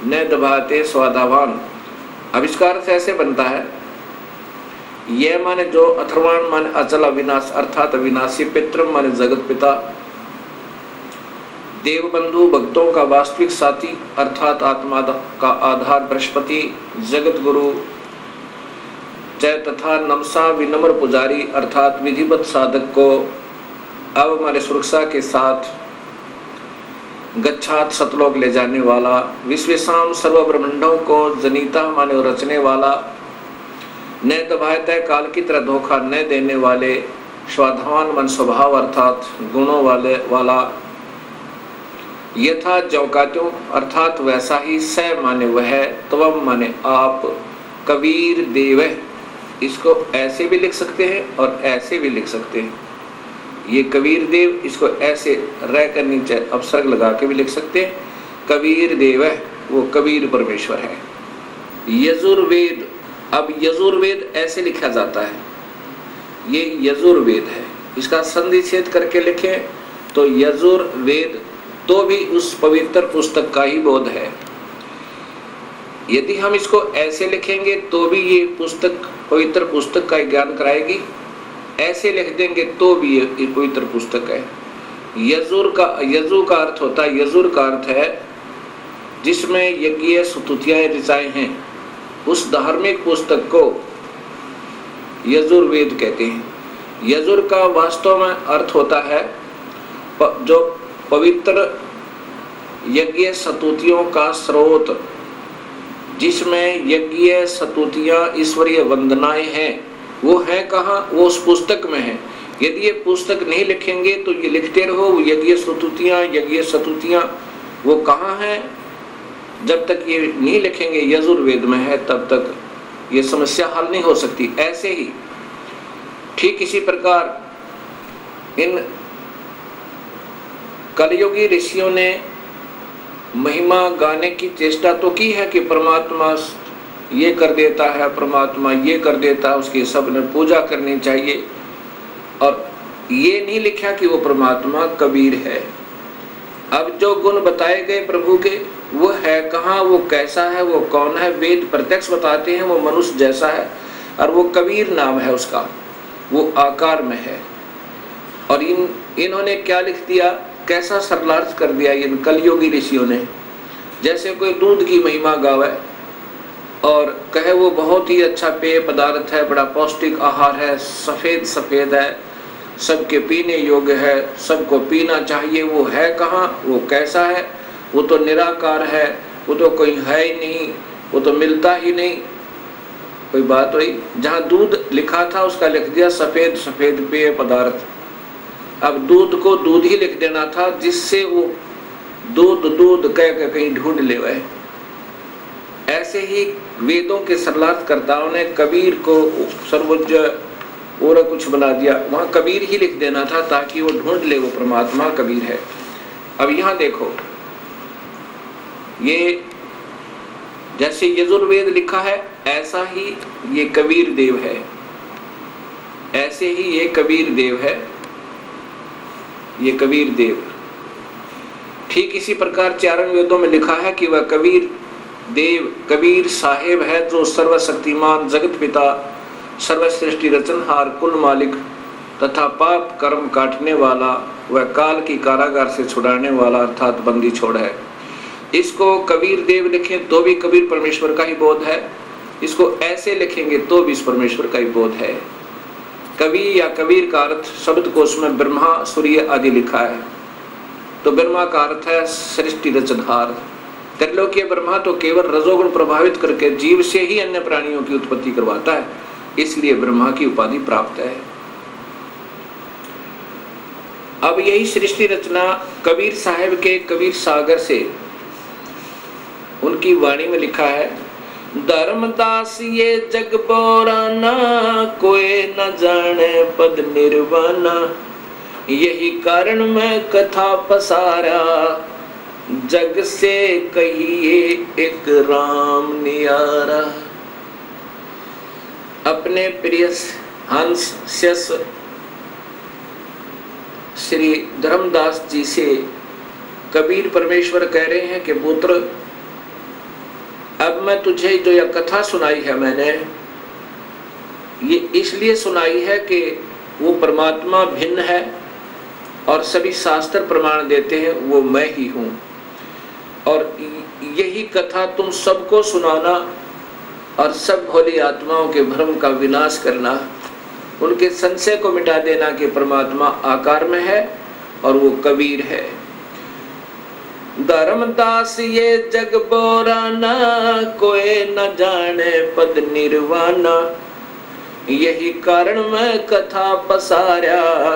न दबाते स्वादावान। अब इसका अर्थ ऐसे बनता है, यह माने जो, अथर्वाण माने अचल अविनाश अर्थात अविनाशी, पितृ माने जगत पिता, देव बंधु भक्तों का वास्तविक साथी अर्थात आत्मा का आधार बृहस्पति, जगत गुरु जय तथा नमसा विनम्र पुजारी अर्थात विधिवत साधक को अब हमारे सुरक्षा के साथ गच्छात सतलोक ले जाने वाला, विश्वेशाम सर्व ब्रह्मांडों को जनीता माने रचने वाला, न दबायतः काल की तरह धोखा न देने वाले, स्वाधावान मन स्वभाव अर्थात गुणों वाला, यथा जौकात्यों अर्थात वैसा ही, स माने वह, त्वम माने आप, कबीर देव। इसको ऐसे भी लिख सकते हैं और ऐसे भी लिख सकते हैं। ये कबीर देव, इसको ऐसे रह कर नीचे अपसर्ग लगा के भी लिख सकते हैं। कबीर देव है, वो कबीर परमेश्वर है। यजुर्वेद, अब यजुर्वेद ऐसे लिखा जाता है, ये यजुर्वेद है। इसका संधि छेद करके लिखें तो यजुर्वेद तो भी उस पवित्र पुस्तक का ही बोध है। यदि हम इसको ऐसे लिखेंगे तो भी ये पुस्तक पवित्र पुस्तक का ज्ञान कराएगी, ऐसे लिख देंगे तो भी ये पवित्र पुस्तक है। यजु का अर्थ होता है, यजुर का अर्थ है जिसमें यज्ञ स्तुतियां ऋचाएं हैं, उस धार्मिक पुस्तक को यजुर्वेद कहते हैं। यजुर का वास्तव में अर्थ होता है जो पवित्र यज्ञ स्तुतियों का स्रोत, जिसमें यज्ञ स्तुतियां ईश्वरीय वंदनाएं हैं, वो है कहाँ? वो उस पुस्तक में है। यदि ये पुस्तक नहीं लिखेंगे तो ये लिखते रहो यज्ञ स्तुतियां, वो कहाँ है? जब तक ये नहीं लिखेंगे यजुर्वेद में है तब तक ये समस्या हल नहीं हो सकती। ऐसे ही ठीक इसी प्रकार इन कलयुगी ऋषियों ने महिमा गाने की चेष्टा तो की है कि परमात्मा ये कर देता है, परमात्मा ये कर देता है, उसकी सबने पूजा करनी चाहिए, और ये नहीं लिखा कि वो परमात्मा कबीर है। अब जो गुण बताए गए प्रभु के, वो है कहाँ, वो कैसा है, वो कौन है? वेद प्रत्यक्ष बताते हैं वो मनुष्य जैसा है, और वो कबीर नाम है उसका, वो आकार में है। और इन्होंने क्या लिख दिया, कैसा सरलार्थ कर दिया इन कलयुगी ऋषियों ने। जैसे कोई दूध की महिमा गावे और कहे वो बहुत ही अच्छा पेय पदार्थ है, बड़ा पौष्टिक आहार है, सफेद सफेद है, सबके पीने योग्य है, सबको पीना चाहिए, वो है कहाँ, वो कैसा है? वो तो निराकार है, वो तो कोई है ही नहीं, वो तो मिलता ही नहीं। कोई बात हुई? जहाँ दूध लिखा था उसका लिख दिया सफेद सफेद पेय पदार्थ। अब दूध को दूध ही लिख देना था, जिससे वो दूध दूध कह के कहीं ढूंढ ले वह। ऐसे ही वेदों के सरलार्थकर्ताओं ने कबीर को सर्वोच्च और कुछ बना दिया, वहां कबीर ही लिख देना था ताकि वो ढूंढ ले वो परमात्मा कबीर है। अब यहाँ देखो, ये जैसे यजुर्वेद लिखा है ऐसा ही ये कबीर देव है, ऐसे ही ये कबीर देव है, ये कबीर देव। ठीक इसी प्रकार चारण वेदों में लिखा है कि वह कबीर देव कबीर साहेब है जो सर्वशक्तिमान जगत पिता सर्वश्रेष्ठी रचनहार कुल मालिक तथा पाप कर्म काटने वाला, वह काल की कारागार से छुड़ाने वाला अर्थात बंदी छोड़ है। इसको कबीर देव लिखें तो भी कबीर परमेश्वर का ही बोध है, इसको ऐसे लिखेंगे तो भी इस परमेश्वर का ही बोध है। कवि या कबीर का अर्थ शब्द कोश में ब्रह्मा सूर्य आदि लिखा है, तो ब्रह्मा का अर्थ है सृष्टि रचनहार। त्रिलोकीय ब्रह्मा तो केवल रजोगुण प्रभावित करके जीव से ही अन्य प्राणियों की उत्पत्ति करवाता है, इसलिए ब्रह्मा की उपाधि प्राप्त है। अब यही सृष्टि रचना कबीर साहब के कबीर सागर से उनकी वाणी में लिखा है, धर्मदास ये जग बोराना कोई न जाने पद निर्वाणा, यही कारण मैं कथा पसारा जग से कहिए एक राम नियारा। अपने प्रिय हंस श्री धर्मदास जी से कबीर परमेश्वर कह रहे हैं कि पुत्र, अब मैं तुझे जो यह कथा सुनाई है मैंने, ये इसलिए सुनाई है कि वो परमात्मा भिन्न है और सभी शास्त्र प्रमाण देते हैं वो मैं ही हूँ, और यही कथा तुम सबको सुनाना और सब भोली आत्माओं के भ्रम का विनाश करना, उनके संशय को मिटा देना कि परमात्मा आकार में है और वो कबीर है। धर्मदास ये जग बोराना, कोई न जाने पद निर्वाणा, यही कारण मैं कथा पसारा,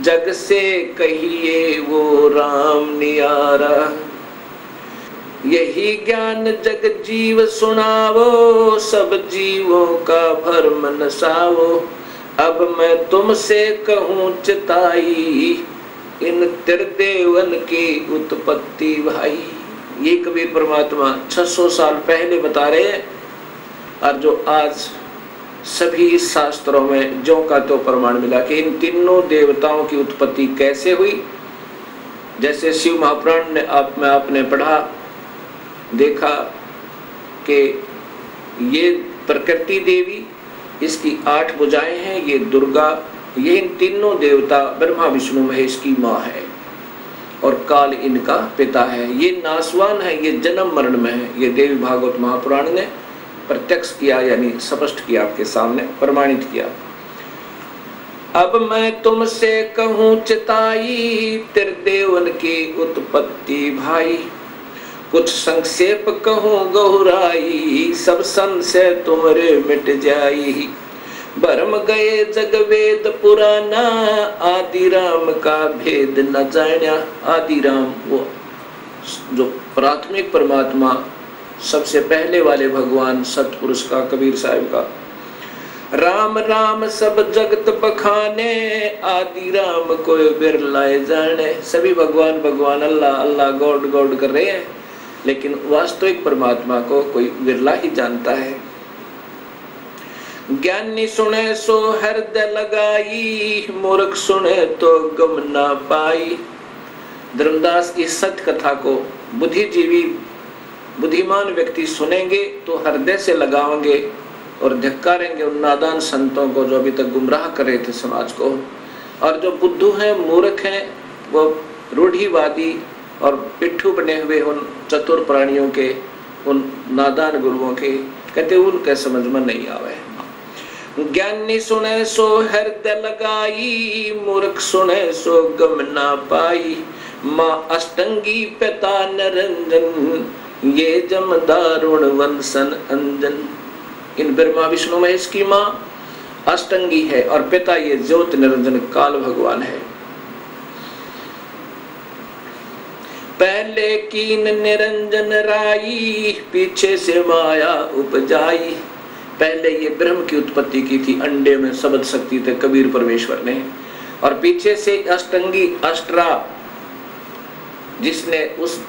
जग से कहिए वो राम नियारा। यही ज्ञान जग जीव सुनावो, सब जीवों का भरम नसावो, अब मैं तुमसे कहूँ चिताई, इन त्रिदेवन की उत्पत्ति भाई। ये कबीर परमात्मा 600 साल पहले बता रहे हैं, और जो आज सभी शास्त्रों में जो का तो प्रमाण मिला कि इन तीनों देवताओं की उत्पत्ति कैसे हुई। जैसे शिव महापुराण ने आपने पढ़ा, देखा कि ये प्रकृति देवी, इसकी 8 भुजाएं हैं, ये दुर्गा, ये इन तीनों देवता ब्रह्मा विष्णु महेश की माँ है, और काल इनका पिता है। ये नासवान है, ये जन्म मरण में है। ये देवी भागवत महापुराण ने प्रत्यक्ष किया, यानी स्पष्ट किया, आपके सामने प्रमाणित किया। अब मैं तुमसे कहूँ चिताई, त्रिदेवन की उत्पत्ति भाई, कुछ संक्षेप कहूँ गहुराई, सब संशय तुमरे मिट जाई। भरम गए जग वेद पुराना, आदि राम का भेद न जाना। आदि राम वो जो प्राथमिक परमात्मा, सबसे पहले वाले भगवान सतपुरुष का, कबीर साहिब का। राम राम सब जगत बखाने, आदि राम कोई बिरलाए जाने। सभी भगवान भगवान अल्लाह अल्लाह गॉड गॉड कर रहे हैं, लेकिन वास्तविक परमात्मा को कोई विरला ही जानता है। ज्ञानी सुने सो हृदय लगाई, मूर्ख सुने तो गम ना पाई। धर्मदास की सत्य कथा को बुद्धिजीवी बुद्धिमान व्यक्ति सुनेंगे तो हृदय से लगाएंगे और धिक्कारेंगे उन नादान संतों को जो अभी तक गुमराह कर रहे थे समाज को। और जो बुद्धू हैं, मूर्ख हैं, वो रूढ़िवादी और पिट्ठू बने हुए उन चतुर प्राणियों के, उन नादान गुरुओं के, कहते उनके समझ में नहीं आवे। ज्ञानी सुने सो हृदय लगाई, मूर्ख सुने सो गम ना पाई। माँ अष्टंगी पिता निरंजन, ये जम दारुण वंशन अंजन। इन ब्रह्मा विष्णु महेश की माँ अष्टंगी है और पिता ये ज्योत निरंजन काल भगवान है। पहले कीन निरंजन राई, पीछे से माया उपजाई। पहले ये ब्रह्म की उत्पत्ति की थी, अंडे में शब्द शक्ति थे कबीर परमेश्वर ने, और पीछे से अष्टंगी अष्टरा, जिसने उस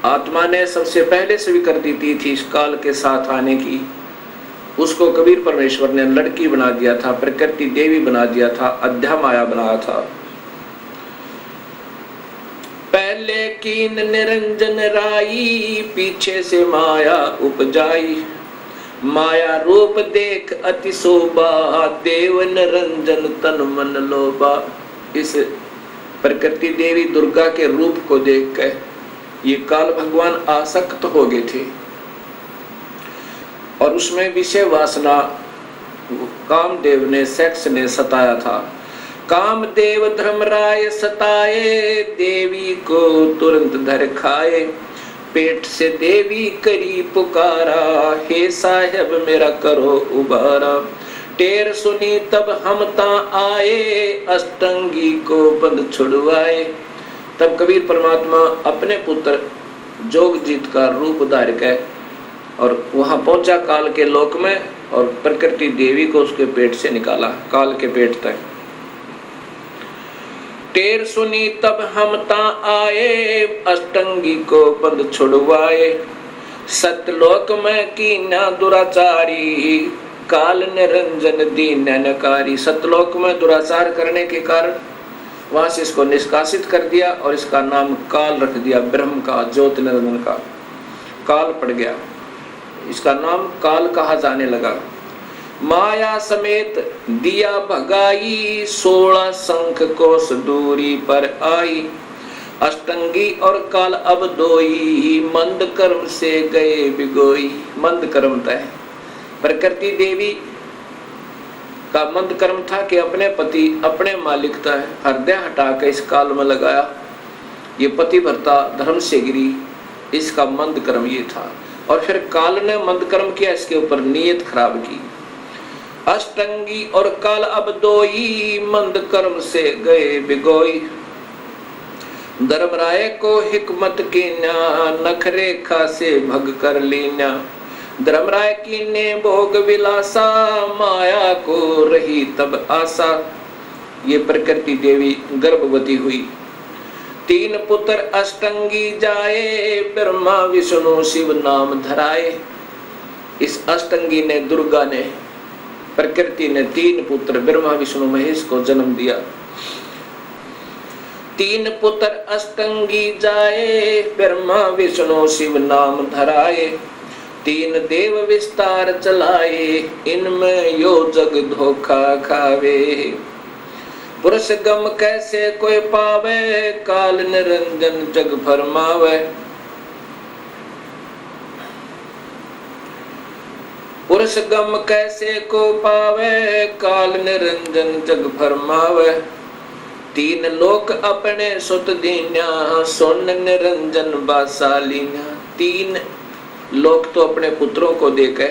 आत्मा ने सबसे पहले स्वीकृति दी थी इस काल के साथ आने की, उसको कबीर परमेश्वर ने लड़की बना दिया था, प्रकृति देवी बना दिया था, अध्या माया बनाया था। पहले कीन निरंजन राई, पीछे से माया उपजाई। माया रूप देख अति शोभा, देव निरंजन तन मन लोभा। इस प्रकृति देवी दुर्गा के रूप को देख कर ये काल भगवान आसक्त हो गए थे और उसमें विषय वासना कामदेव ने, सेक्स ने सताया था। कामदेव धर्मराय सताए, देवी को तुरंत धर खाए। पेट से देवी करी पुकारा, हे साहेब मेरा करो उबारा। टेर सुनी तब हम ता आए, अष्टंगी को बंद छुड़वाए। तब कबीर परमात्मा अपने पुत्र जोगजीत का रूप धार के और वहां पहुंचा काल के लोक में, और प्रकृति देवी को उसके पेट से निकाला, काल के पेट तक। टेर सुनी तब हम ता आए, अष्टंगी को बंद छुड़वाए। सतलोक में कीना दुराचारी, काल निरंजन दीन नकारी। सतलोक में दुराचार करने के कारण वहां से इसको निष्कासित कर दिया और इसका नाम काल रख दिया, ब्रह्म का, ज्योत निरंजन का। काल पड़ गया, इसका नाम काल कहा जाने लगा। माया समेत दिया भगाई, 16 शंख कोस दूरी पर आई। अष्टंगी और काल अब दोई, मंद कर्म से गए बिगोई। मंद कर्म तय, प्रकृति देवी का मंद कर्म था कि अपने पति अपने मालिक तय हृदय हटा के इस काल में लगाया। ये पति भरता धर्म से गिरी, इसका मंद कर्म ये था। और फिर काल ने मंद कर्म किया, इसके ऊपर नीयत खराब की। अष्टंगी और काल अब दोई, मंद कर्म से गए बिगोई। धर्मराय को हिकमत कीन्या, नख रेखा से भग कर लीन्या। धर्मराय की ने भोग विलासा, माया को रही तब आशा। ये प्रकृति देवी गर्भवती हुई। 3 पुत्र अष्टंगी जाए, ब्रह्मा विष्णु शिव नाम धराए। इस अष्टंगी ने, दुर्गा ने, प्रकृति ने 3 पुत्र ब्रह्मा विष्णु महेश को जन्म दिया। 3 पुत्र अष्टंगी जाए, ब्रह्मा विष्णु शिव नाम धराए। 3 देव विस्तार चलाए, इनमें यो जग धोखा खावे। पुरुष गम कैसे कोई पावे, काल निरंजन जग फरमावे। पुरुष गम कैसे को पावे, काल निरंजन जग फरमावे। 3 लोक अपने सुत दीन्या, सुन निरंजन बासालीन्या। 3 लोक तो अपने पुत्रों को देके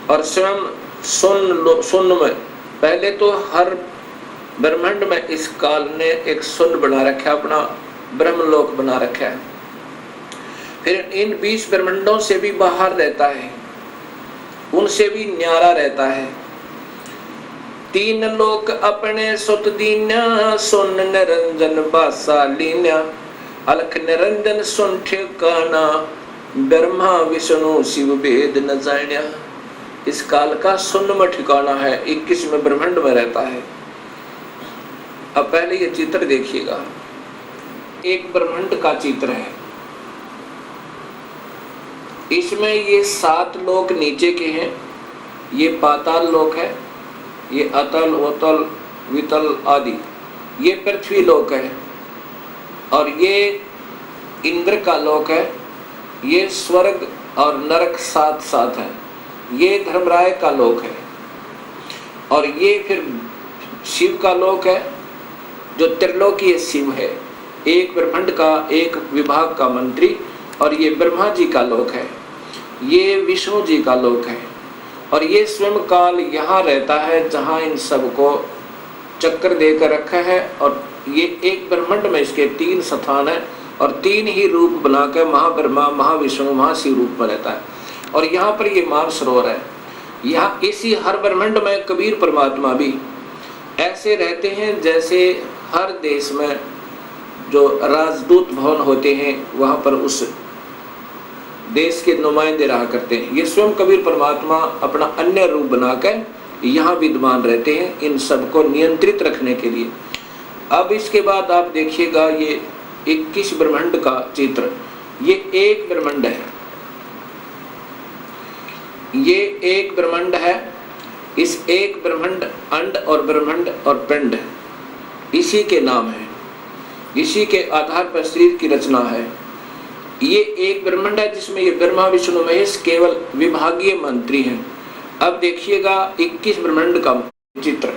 और स्वयं सुन में, पहले तो हर ब्रह्मांड में इस काल ने एक सुन बना रखा, अपना ब्रह्मलोक बना रखा है। फिर इन 20 ब्रह्मांडों से भी बाहर रहता है, उनसे भी न्यारा रहता है। 3 लोक अपने सुत दीन्या, सुन निरंजन बासालीन्या। अलख निरंजन सुन ठिकाना, ब्रह्मा विष्णु शिव भेद न जान्या। इस काल का सुन में ठिकाना है, 21वें ब्रह्मांड में रहता है। अब पहले ये चित्र देखिएगा, एक ब्रह्मांड का चित्र है। इसमें ये 7 लोक नीचे के हैं, ये पाताल लोक है, ये अतल वतल वितल आदि, ये पृथ्वी लोक है, और ये इंद्र का लोक है, ये स्वर्ग और नरक साथ साथ है, ये धर्मराय का लोक है, और ये फिर शिव का लोक है जो त्रिलोकीय शिव है, एक ब्रह्मांड का एक विभाग का मंत्री। और ये ब्रह्मा जी का लोक है, ये विष्णु जी का लोक है, और ये स्वयं काल यहाँ रहता है जहाँ इन सबको चक्कर देकर रखा है। और ये एक ब्रह्मांड में इसके 3 स्थान है और 3 ही रूप बनाकर महाब्रह्मा महाविष्णु महाशिव रूप में रहता है। और यहाँ पर ये मानसरोवर है। यहाँ इसी हर ब्रह्मांड में कबीर परमात्मा भी ऐसे रहते हैं जैसे हर देश में जो राजदूत भवन होते हैं वहाँ पर उस देश के नुमाइंदे रहा करते हैं। ये स्वयं कबीर परमात्मा अपना अन्य रूप बनाकर यहाँ विद्यमान रहते हैं इन सबको नियंत्रित रखने के लिए। अब इसके बाद आप देखिएगा ये 21 ब्रह्मांड का चित्र। ये एक ब्रह्मांड है, ये एक ब्रह्मांड है। इस एक ब्रह्मांड अंड और ब्रह्मांड और पिंड इसी के नाम है, इसी के आधार पर शरीर की रचना है। ये एक ब्रह्मांड है जिसमें ये ब्रह्मा विष्णु महेश केवल विभागीय मंत्री हैं। अब देखिएगा 21 ब्रह्मांड का चित्र।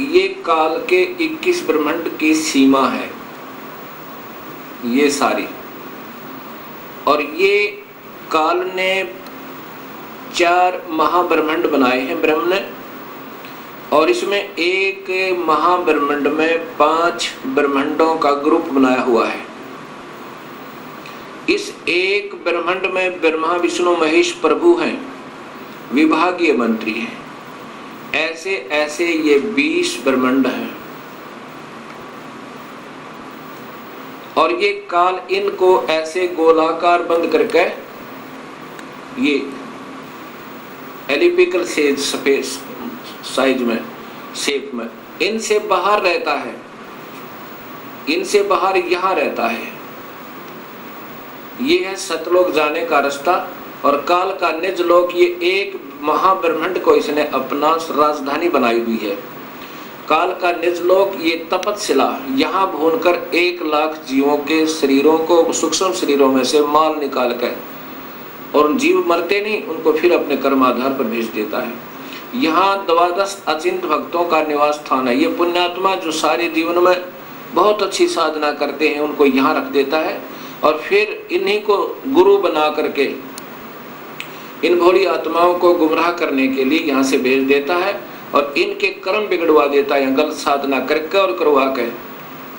ये काल के 21 ब्रह्मांड की सीमा है ये सारी। और ये काल ने 4 महाब्रह्मांड बनाए हैं ब्रह्म ने, और इसमें एक महाब्रह्मांड में 5 ब्रह्मांडों का ग्रुप बनाया हुआ है। इस एक ब्रह्मांड में ब्रह्मा विष्णु महेश प्रभु हैं, विभागीय मंत्री हैं। ऐसे ऐसे ये 20 ब्रह्मांड हैं, और ये काल इनको ऐसे गोलाकार बंद करके ये एलिपिकल से साइज में, शेप में, इनसे बाहर रहता है, इनसे बाहर यहाँ रहता है। ये है सतलोक जाने का रास्ता। और काल का निज लोक, ये एक महाब्रह्मांड को इसने अपना राजधानी बनाई हुई है। काल का निज लोक ये तपतशिला, यहाँ भूनकर 1 लाख जीवों के शरीरों को सूक्ष्म शरीरों में से माल निकाल कर, और जीव मरते नहीं, उनको फिर अपने कर्माधार पर भेज देता है। यहाँ 12 अचिंत भक्तों का निवास स्थान है। ये पुण्यात्मा जो सारे जीवन में बहुत अच्छी साधना करते हैं, उनको यहाँ रख देता है और फिर इन्हीं को गुरु बना करके इन भोली आत्माओं को गुमराह करने के लिए यहाँ से भेज देता है और इनके कर्म बिगड़वा देता है, गलत साधना करके और करवा के,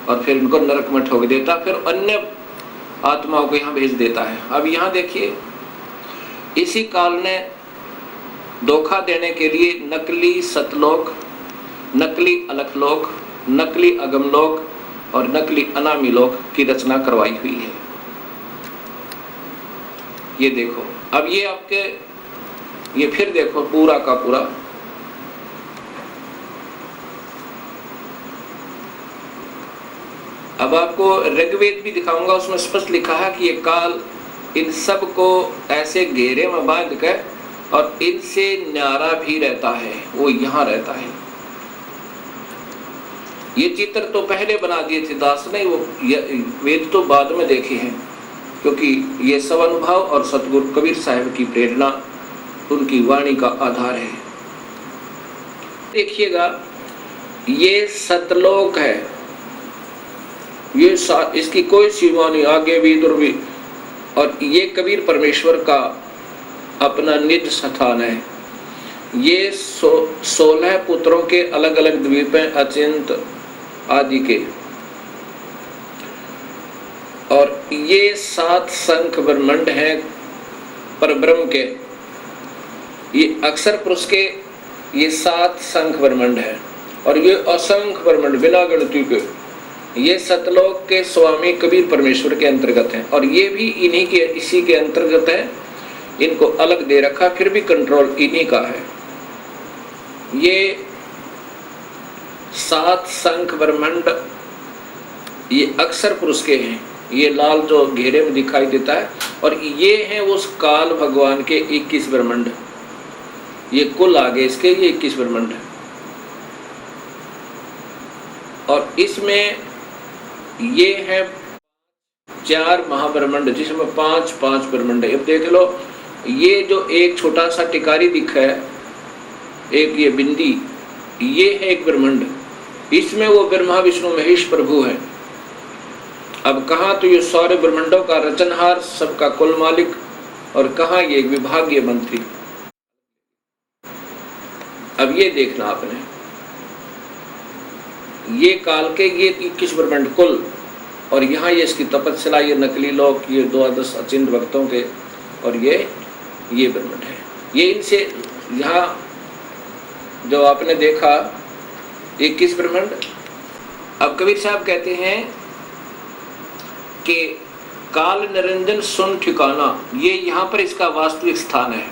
और फिर इनको नरक में ठोक देता, फिर अन्य आत्माओं को यहाँ भेज देता है। अब यहाँ देखिए, इसी काल ने धोखा देने के लिए नकली सतलोक, नकली अलखलोक, नकली अगमलोक और नकली अनामी लोक की रचना करवाई हुई है। ये देखो, अब ये आपके, ये फिर देखो पूरा का पूरा, अब आपको ऋग्वेद भी दिखाऊंगा, उसमें स्पष्ट लिखा है कि ये काल इन सब को ऐसे घेरे में बांध कर और इनसे न्यारा भी रहता है, वो यहाँ रहता है। ये चित्र तो पहले बना दिए थे दास ने, वो वेद तो बाद में देखे हैं, क्योंकि ये सब अनुभव और सतगुरु कबीर साहब की प्रेरणा उनकी वाणी का आधार है। देखिएगा, ये सतलोक है, ये इसकी कोई सीमा नहीं, आगे भी इधर भी, और ये कबीर परमेश्वर का अपना निज स्थान है। ये 16 पुत्रों के अलग अलग द्वीप हैं, अचिंत आदि के, और ये 7 शंख ब्रह्मांड हैं परब्रह्म के। ये अक्षर पुरुष के ये 7 शंख ब्रह्मांड है, और ये असंख्य ब्रह्मांड बिना गिनती के, ये सतलोक के स्वामी कबीर परमेश्वर के अंतर्गत हैं, और ये भी इन्हीं के, इसी के अंतर्गत है। इनको अलग दे रखा, फिर भी कंट्रोल इन्हीं का है। ये 7 शंख ब्रह्मांड ये अक्षर पुरुष के हैं, ये लाल जो घेरे में दिखाई देता है, और ये है उस काल भगवान के 21 ब्रह्मांड। ये कुल आगे इसके ये 21 ब्रह्मांड है, और इसमें ये है 4 महाब्रह्मांड, जिसमें 5-5 ब्रह्मांड है। अब देख लो, ये जो एक छोटा सा टिकारी दिखा है, एक ये बिंदी, ये है एक ब्रह्मांड, इसमें वो ब्रह्मा विष्णु महेश प्रभु है। अब कहाँ तो ये सारे ब्रह्मांडों का रचनहार, सबका कुल मालिक, और कहाँ ये विभागीय मंत्री। अब ये देखना आपने, ये काल के ये 21 ब्रह्मांड कुल, और यहाँ ये इसकी तपस्या, ये नकली लोक, ये 12 अचिंत भक्तों के, और ये ब्रह्मांड है। ये इनसे यहाँ जो आपने देखा 21 ब्रह्मांड। अब कबीर साहब कहते हैं कि काल निरंजन सुन ठिकाना, ये यहाँ पर इसका वास्तविक स्थान है।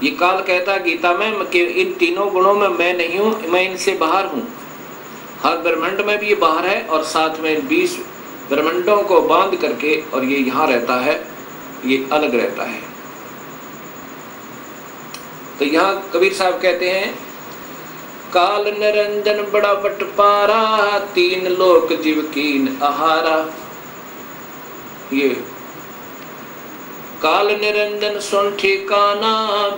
ये काल कहता गीता में कि इन तीनों गुणों में मैं नहीं हूं, मैं इनसे बाहर हूं। हर ब्रह्मांड में भी ये बाहर है, और साथ में 20 ब्रह्मांडों को बांध करके, और ये यहाँ रहता है, ये अलग रहता है। तो यहाँ कबीर साहब कहते हैं, काल निरंजन बड़ा बटपारा, 3 लोक जीव कीन आहारा। ये काल निरंजन सुन ठिकाना,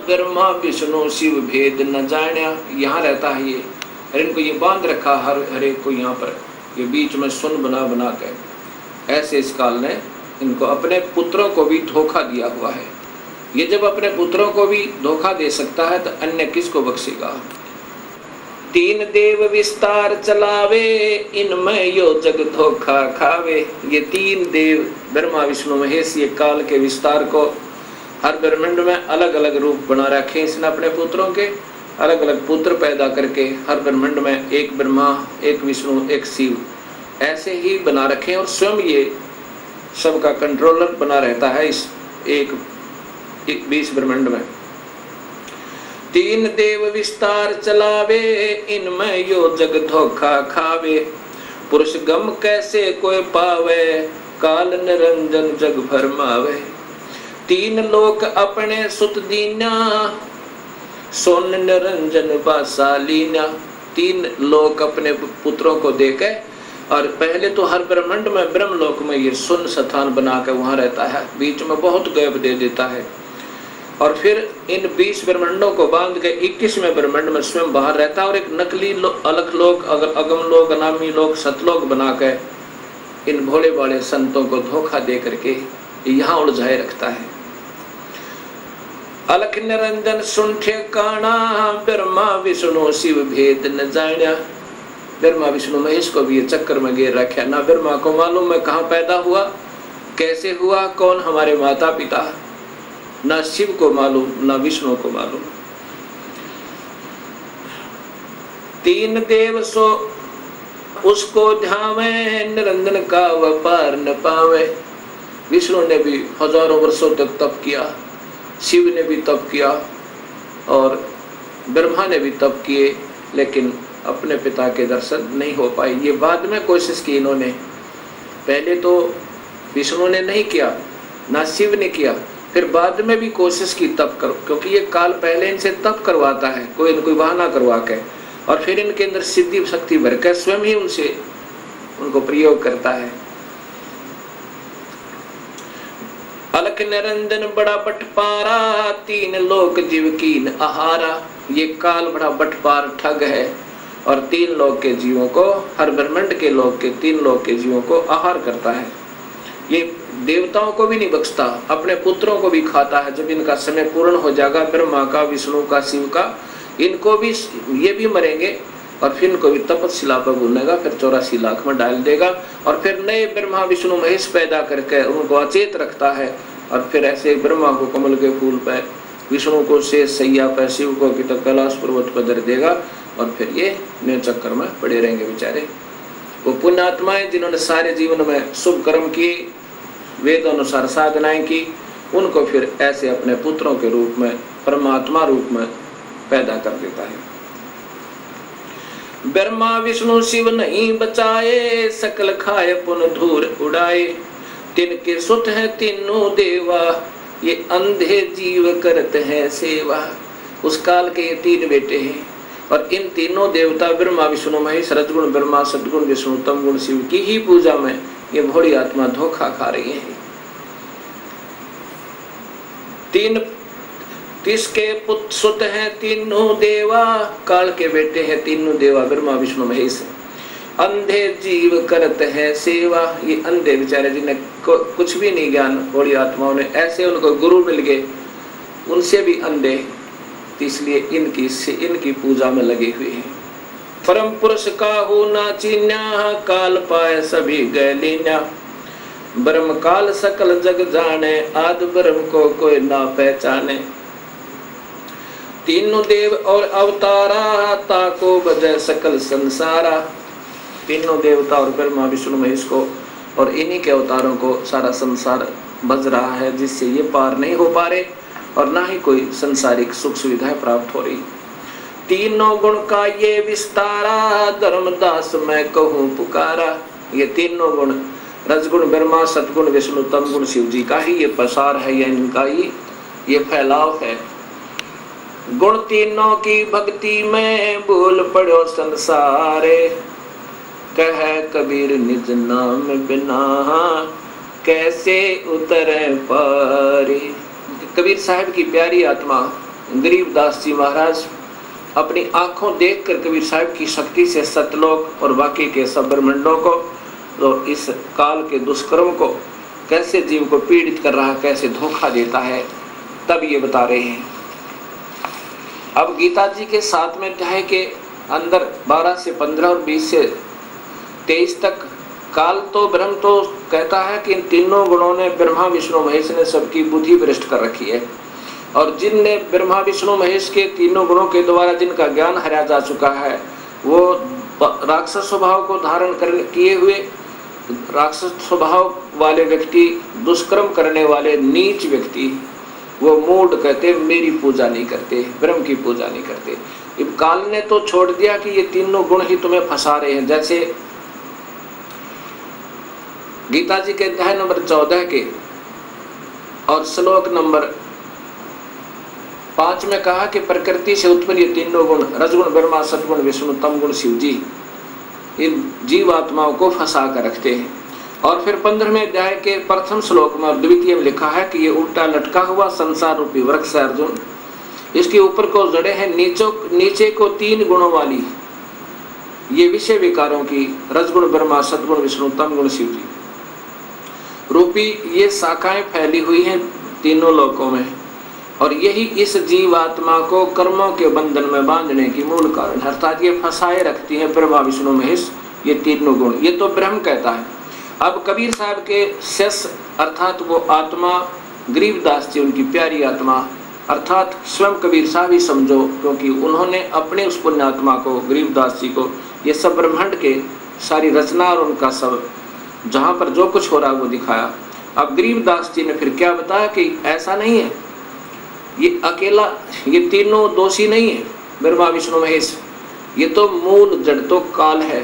ब्रह्मा विष्णु शिव भेद न जान्या। यहाँ रहता है ये, और इनको ये बांध रखा हर एक को यहाँ पर, ये बीच में सुन बना बना के। ऐसे इस काल ने इनको अपने पुत्रों को भी धोखा दिया हुआ है। ये जब अपने पुत्रों को भी धोखा दे सकता है, तो अन्य किसको बख्शेगा। 3 देव विस्तार चलावे, इनमें यो जग धोखा खावे। ये 3 देव ब्रह्मा विष्णु महेश, ये काल के विस्तार को हर ब्रह्मांड में अलग अलग रूप बना रखे इसने अपने पुत्रों के, अलग अलग पुत्र पैदा करके हर ब्रह्मांड में एक ब्रह्मा, एक विष्णु, एक शिव, ऐसे ही बना रखे, और स्वयं ये सबका कंट्रोलर बना रहता है इस एक 20 ब्रह्मांड में। तीन देव विस्तार चलावे, इनमें यो जग धोखा खावे। पुरुष गम कैसे कोई पावे, काल निरंजन जग भरमावे। तीन लोक अपने सुत दीना, सोन निरंजन बासालीना। तीन लोक अपने पुत्रों को देके, और पहले तो हर ब्रह्मांड में ब्रह्म लोक में ये सुन स्थान बना के वहां रहता है, बीच में बहुत गैप दे देता है। और फिर इन 20 ब्रह्मांडों को बांध के 21वें ब्रह्मांड में स्वयं बाहर रहता है, और एक नकली अलग लोक, अगम लोक, अनामी लोक, सतलोक बना के इन भोले भाले संतों को धोखा दे करके यहाँ उलझाए रखता है। अलख निरंजन सुन ठेकाना, ब्रह्मा विष्णु शिव भेद न जाना। ब्रह्मा विष्णु महेश को भी ये चक्कर में घेर रखा। ना ब्रह्मा को मालूम मैं कहाँ पैदा हुआ, कैसे हुआ, कौन हमारे माता पिता, ना शिव को मालूम, ना विष्णु को मालूम। तीन देव सो उसको ध्यावे, निरंजन का व्यापार न पावे। विष्णु ने भी हजारों वर्षों तक तप किया, शिव ने भी तप किया, और ब्रह्मा ने भी तप किए, लेकिन अपने पिता के दर्शन नहीं हो पाए। ये बाद में कोशिश की इन्होंने, पहले तो विष्णु ने नहीं किया, ना शिव ने किया, फिर बाद में भी कोशिश की तप करो, क्योंकि ये काल पहले इनसे तप करवाता है, कोई न कोई बहाना करवा के, और फिर इनके अंदर सिद्धि शक्ति भर कर स्वयं ही उनसे उनको प्रयोग करता है। अलख निरंजन बड़ा बटपारा, तीन लोक जीव कीन आहारा। ये काल बड़ा बटपार ठग है, और तीन लोक के जीवों को, हर ब्रह्मांड के लोक के, तीन लोक के जीवों को आहार करता है। ये देवताओं को भी नहीं बख्शता, अपने पुत्रों को भी खाता है। जब इनका समय पूर्ण हो जाएगा, ब्रह्मा का, विष्णु का, शिव का, इनको भी, ये भी मरेंगे, और फिर इनको भी तपस्शिला पर भूनेगा, फिर 84 लाख में डाल देगा, और फिर नए ब्रह्मा विष्णु महेश पैदा करके उनको अचेत रखता है। और फिर ऐसे ब्रह्मा को कमल के फूल पर, विष्णु को शेष सैया पर, शिव को कि कैलाश पर्वत पर धर देगा, और फिर ये नए चक्कर में पड़े रहेंगे बेचारे। वो पुण्यात्माएं जिन्होंने सारे जीवन में शुभ कर्म किए, वेद अनुसार साधनाएं की, उनको फिर ऐसे अपने पुत्रों के रूप में, परमात्मा रूप में पैदा कर देता है। ब्रह्मा विष्णु शिव नहीं बचाए, सकल खाए पुन धूर उड़ाए। तिनके सुत है तीनों देवा, ये अंधे जीव करते हैं सेवा। उस काल के ये तीन बेटे हैं, और इन तीनों देवता ब्रह्मा विष्णु महेश, रजगुण ब्रह्मा, सद्गुण विष्णु, तमगुण शिव की ही पूजा में ये भोली आत्मा धोखा खा रही है। किसके पुत्र सुत हैं तीनों देवा, काल के बेटे हैं तीनों देवा ब्रह्मा विष्णु महेश। अंधे जीव करते हैं सेवा, ये अंधे बेचारे जिन्हें कुछ भी नहीं ज्ञान, भोली आत्माओं ने ऐसे उनको गुरु मिल गए, उनसे भी अंधे, इसलिए इनकी पूजा में लगे हुए हैं। परम पुरुष का हो ना चीन्या, काल पाए सभी गए लीन्या। ब्रह्म काल सकल जग जाने, आदि ब्रह्म को कोई ना पहचाने। तीनों देव और अवतारा, ताको बजय सकल संसारा। तीनों देवता और ब्रह्मा विष्णु महेश को और इन्हीं के अवतारों को सारा संसार बज रहा है, जिससे ये पार नहीं हो पा रहे और ना ही कोई संसारिक सुख सुविधाएं प्राप्त हो रही। तीनों गुण का ये विस्तारा, धर्मदास मैं कहूँ पुकारा। ये तीनों गुण, रजगुण ब्रह्मा, सतगुण विष्णु, तमगुण शिव जी का ही ये प्रसार है, या इनका ही ये फैलाव है। गुण तीनों की भक्ति में बोल पड़ो संसारे, कह कबीर निज नाम बिना कैसे उतरे पारी। कबीर साहब की प्यारी आत्मा गरीबदास जी महाराज अपनी आंखों देखकर कबीर साहब की शक्ति से सतलोक और बाकी के सब ब्रह्मांडों को, तो इस काल के दुष्कर्म को कैसे जीव को पीड़ित कर रहा है, कैसे धोखा देता है, तब ये बता रहे हैं। अब गीता जी के 7वें अध्याय के अंदर 12 से 15 और 20 से 23 तक काल तो ब्रह्म तो कहता है कि इन तीनों गुणों ने ब्रह्मा विष्णु महेश ने सबकी बुद्धि भ्रष्ट कर रखी है, और जिनने ब्रह्मा विष्णु महेश के तीनों गुणों के द्वारा जिनका ज्ञान हराया जा चुका है, वो राक्षस स्वभाव को धारण किए हुए राक्षस स्वभाव वाले व्यक्ति, दुष्कर्म करने वाले नीच व्यक्ति, वो मूड कहते मेरी पूजा नहीं करते, ब्रह्म की पूजा नहीं करते। अब काल ने तो छोड़ दिया कि ये तीनों गुण ही तुम्हें फंसा रहे हैं। जैसे गीता जी के अध्याय नंबर 14 के और श्लोक नंबर 5 में कहा कि प्रकृति से उत्पन्न ये तीनों गुण, रजगुण ब्रह्मा, सतगुण विष्णु, तम गुण शिव जी, इन जीवात्माओं को फंसा कर रखते हैं। और फिर 15वें अध्याय के प्रथम श्लोक में और द्वितीय में लिखा है कि ये उल्टा लटका हुआ संसार रूपी वृक्ष है अर्जुन, इसके ऊपर को जड़े हैं नीचे को 3 गुणों वाली ये विषय विकारों की, रजगुण ब्रह्मा, सतगुण विष्णु, तम गुण शिव जी रूपी ये शाखाएं फैली हुई हैं तीनों लोकों में। और यही इस जीवात्मा को कर्मों के बंधन में बांधने की मूल कारण, अर्थात ये फंसाए रखती है ब्रह्मा विष्णु महेश ये तीनों गुण। ये तो ब्रह्म कहता है। अब कबीर साहब के शेष अर्थात वो आत्मा गरीबदास जी, उनकी प्यारी आत्मा, अर्थात स्वयं कबीर साहब ही समझो, क्योंकि उन्होंने अपने उस पुण्यात्मा को, गरीबदास जी को, ये सब ब्रह्मांड के सारी रचना और उनका सब जहाँ पर जो कुछ हो रहा है वो दिखाया। अब गरीबदास जी ने फिर क्या बताया कि ऐसा नहीं है, ये अकेला, ये तीनों दोषी नहीं है ब्रह्मा विष्णु महेश, ये तो मूल जड़ तो काल है।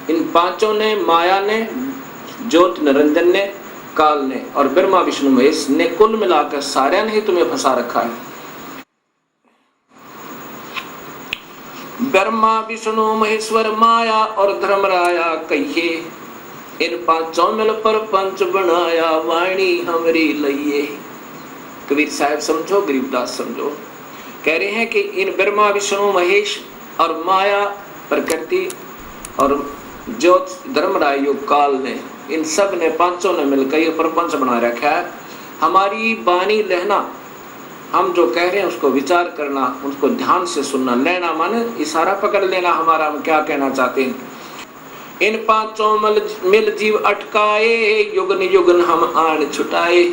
इन पांचों ने, माया ने, ज्योत निरंजन ने, काल ने और ब्रह्मा विष्णु महेश ने कुल मिलाकर सारे ने ही तुम्हें फंसा रखा है। ब्रह्मा विष्णु महेश्वर माया और धर्मराया कहिए, इन पांचों मिल पर पंच बनाया, वाणी हमरी लइए। कबीर साहब समझो, गरीबदास समझो, कह रहे हैं कि इन ब्रह्मा विष्णु महेश और माया प्रकृति और ज्योत धर्मराय योग काल ने, इन सब ने, पांचों ने मिलकर ये प्रपंच बना रखा है। हमारी वाणी लेना, हम जो कह रहे हैं उसको विचार करना, उसको ध्यान से सुनना, लेना माने इशारा पकड़ लेना हमारा, हम क्या कहना चाहते हैं। इन पांचों मिल जीव अटकाए, युगन युगन हम आन छुटाए।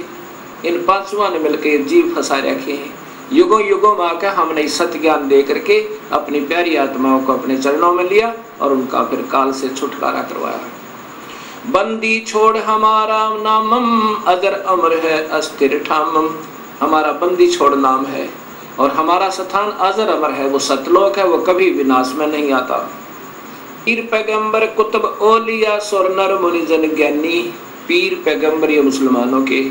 इन पांचों ने मिलकर जीव फंसा रखे हैं। युगों युगों में आकर हमने सत्य ज्ञान दे करके अपनी प्यारी आत्माओं को अपने चरणों में लिया और उनका फिर काल से छुटकारा करवाया। बंदी छोड़ हमारा नामम, अजर अमर है अस्थिर ठामम। हमारा बंदी छोड़ नाम है और हमारा स्थान अजर अमर है, वो सतलोक है, वो कभी विनाश में नहीं आता। पीर पैगंबर कुतुब ओलिया सुर नर मुनि जन ज्ञानी। पीर पैगंबर ये मुसलमानों के,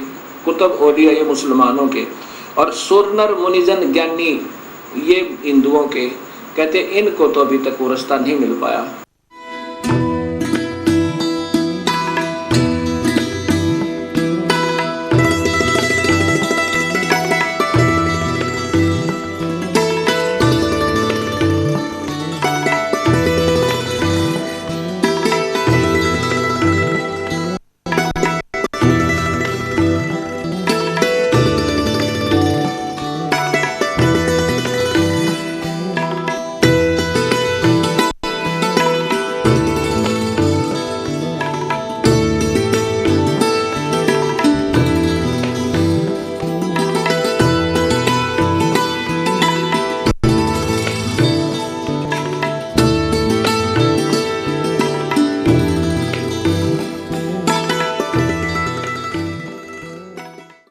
कुतुब ओलिया ये मुसलमानों के, और सुर नर मुनि जन ज्ञानी ये हिंदुओं के। कहते इनको तो अभी तक वो रास्ता नहीं मिल पाया।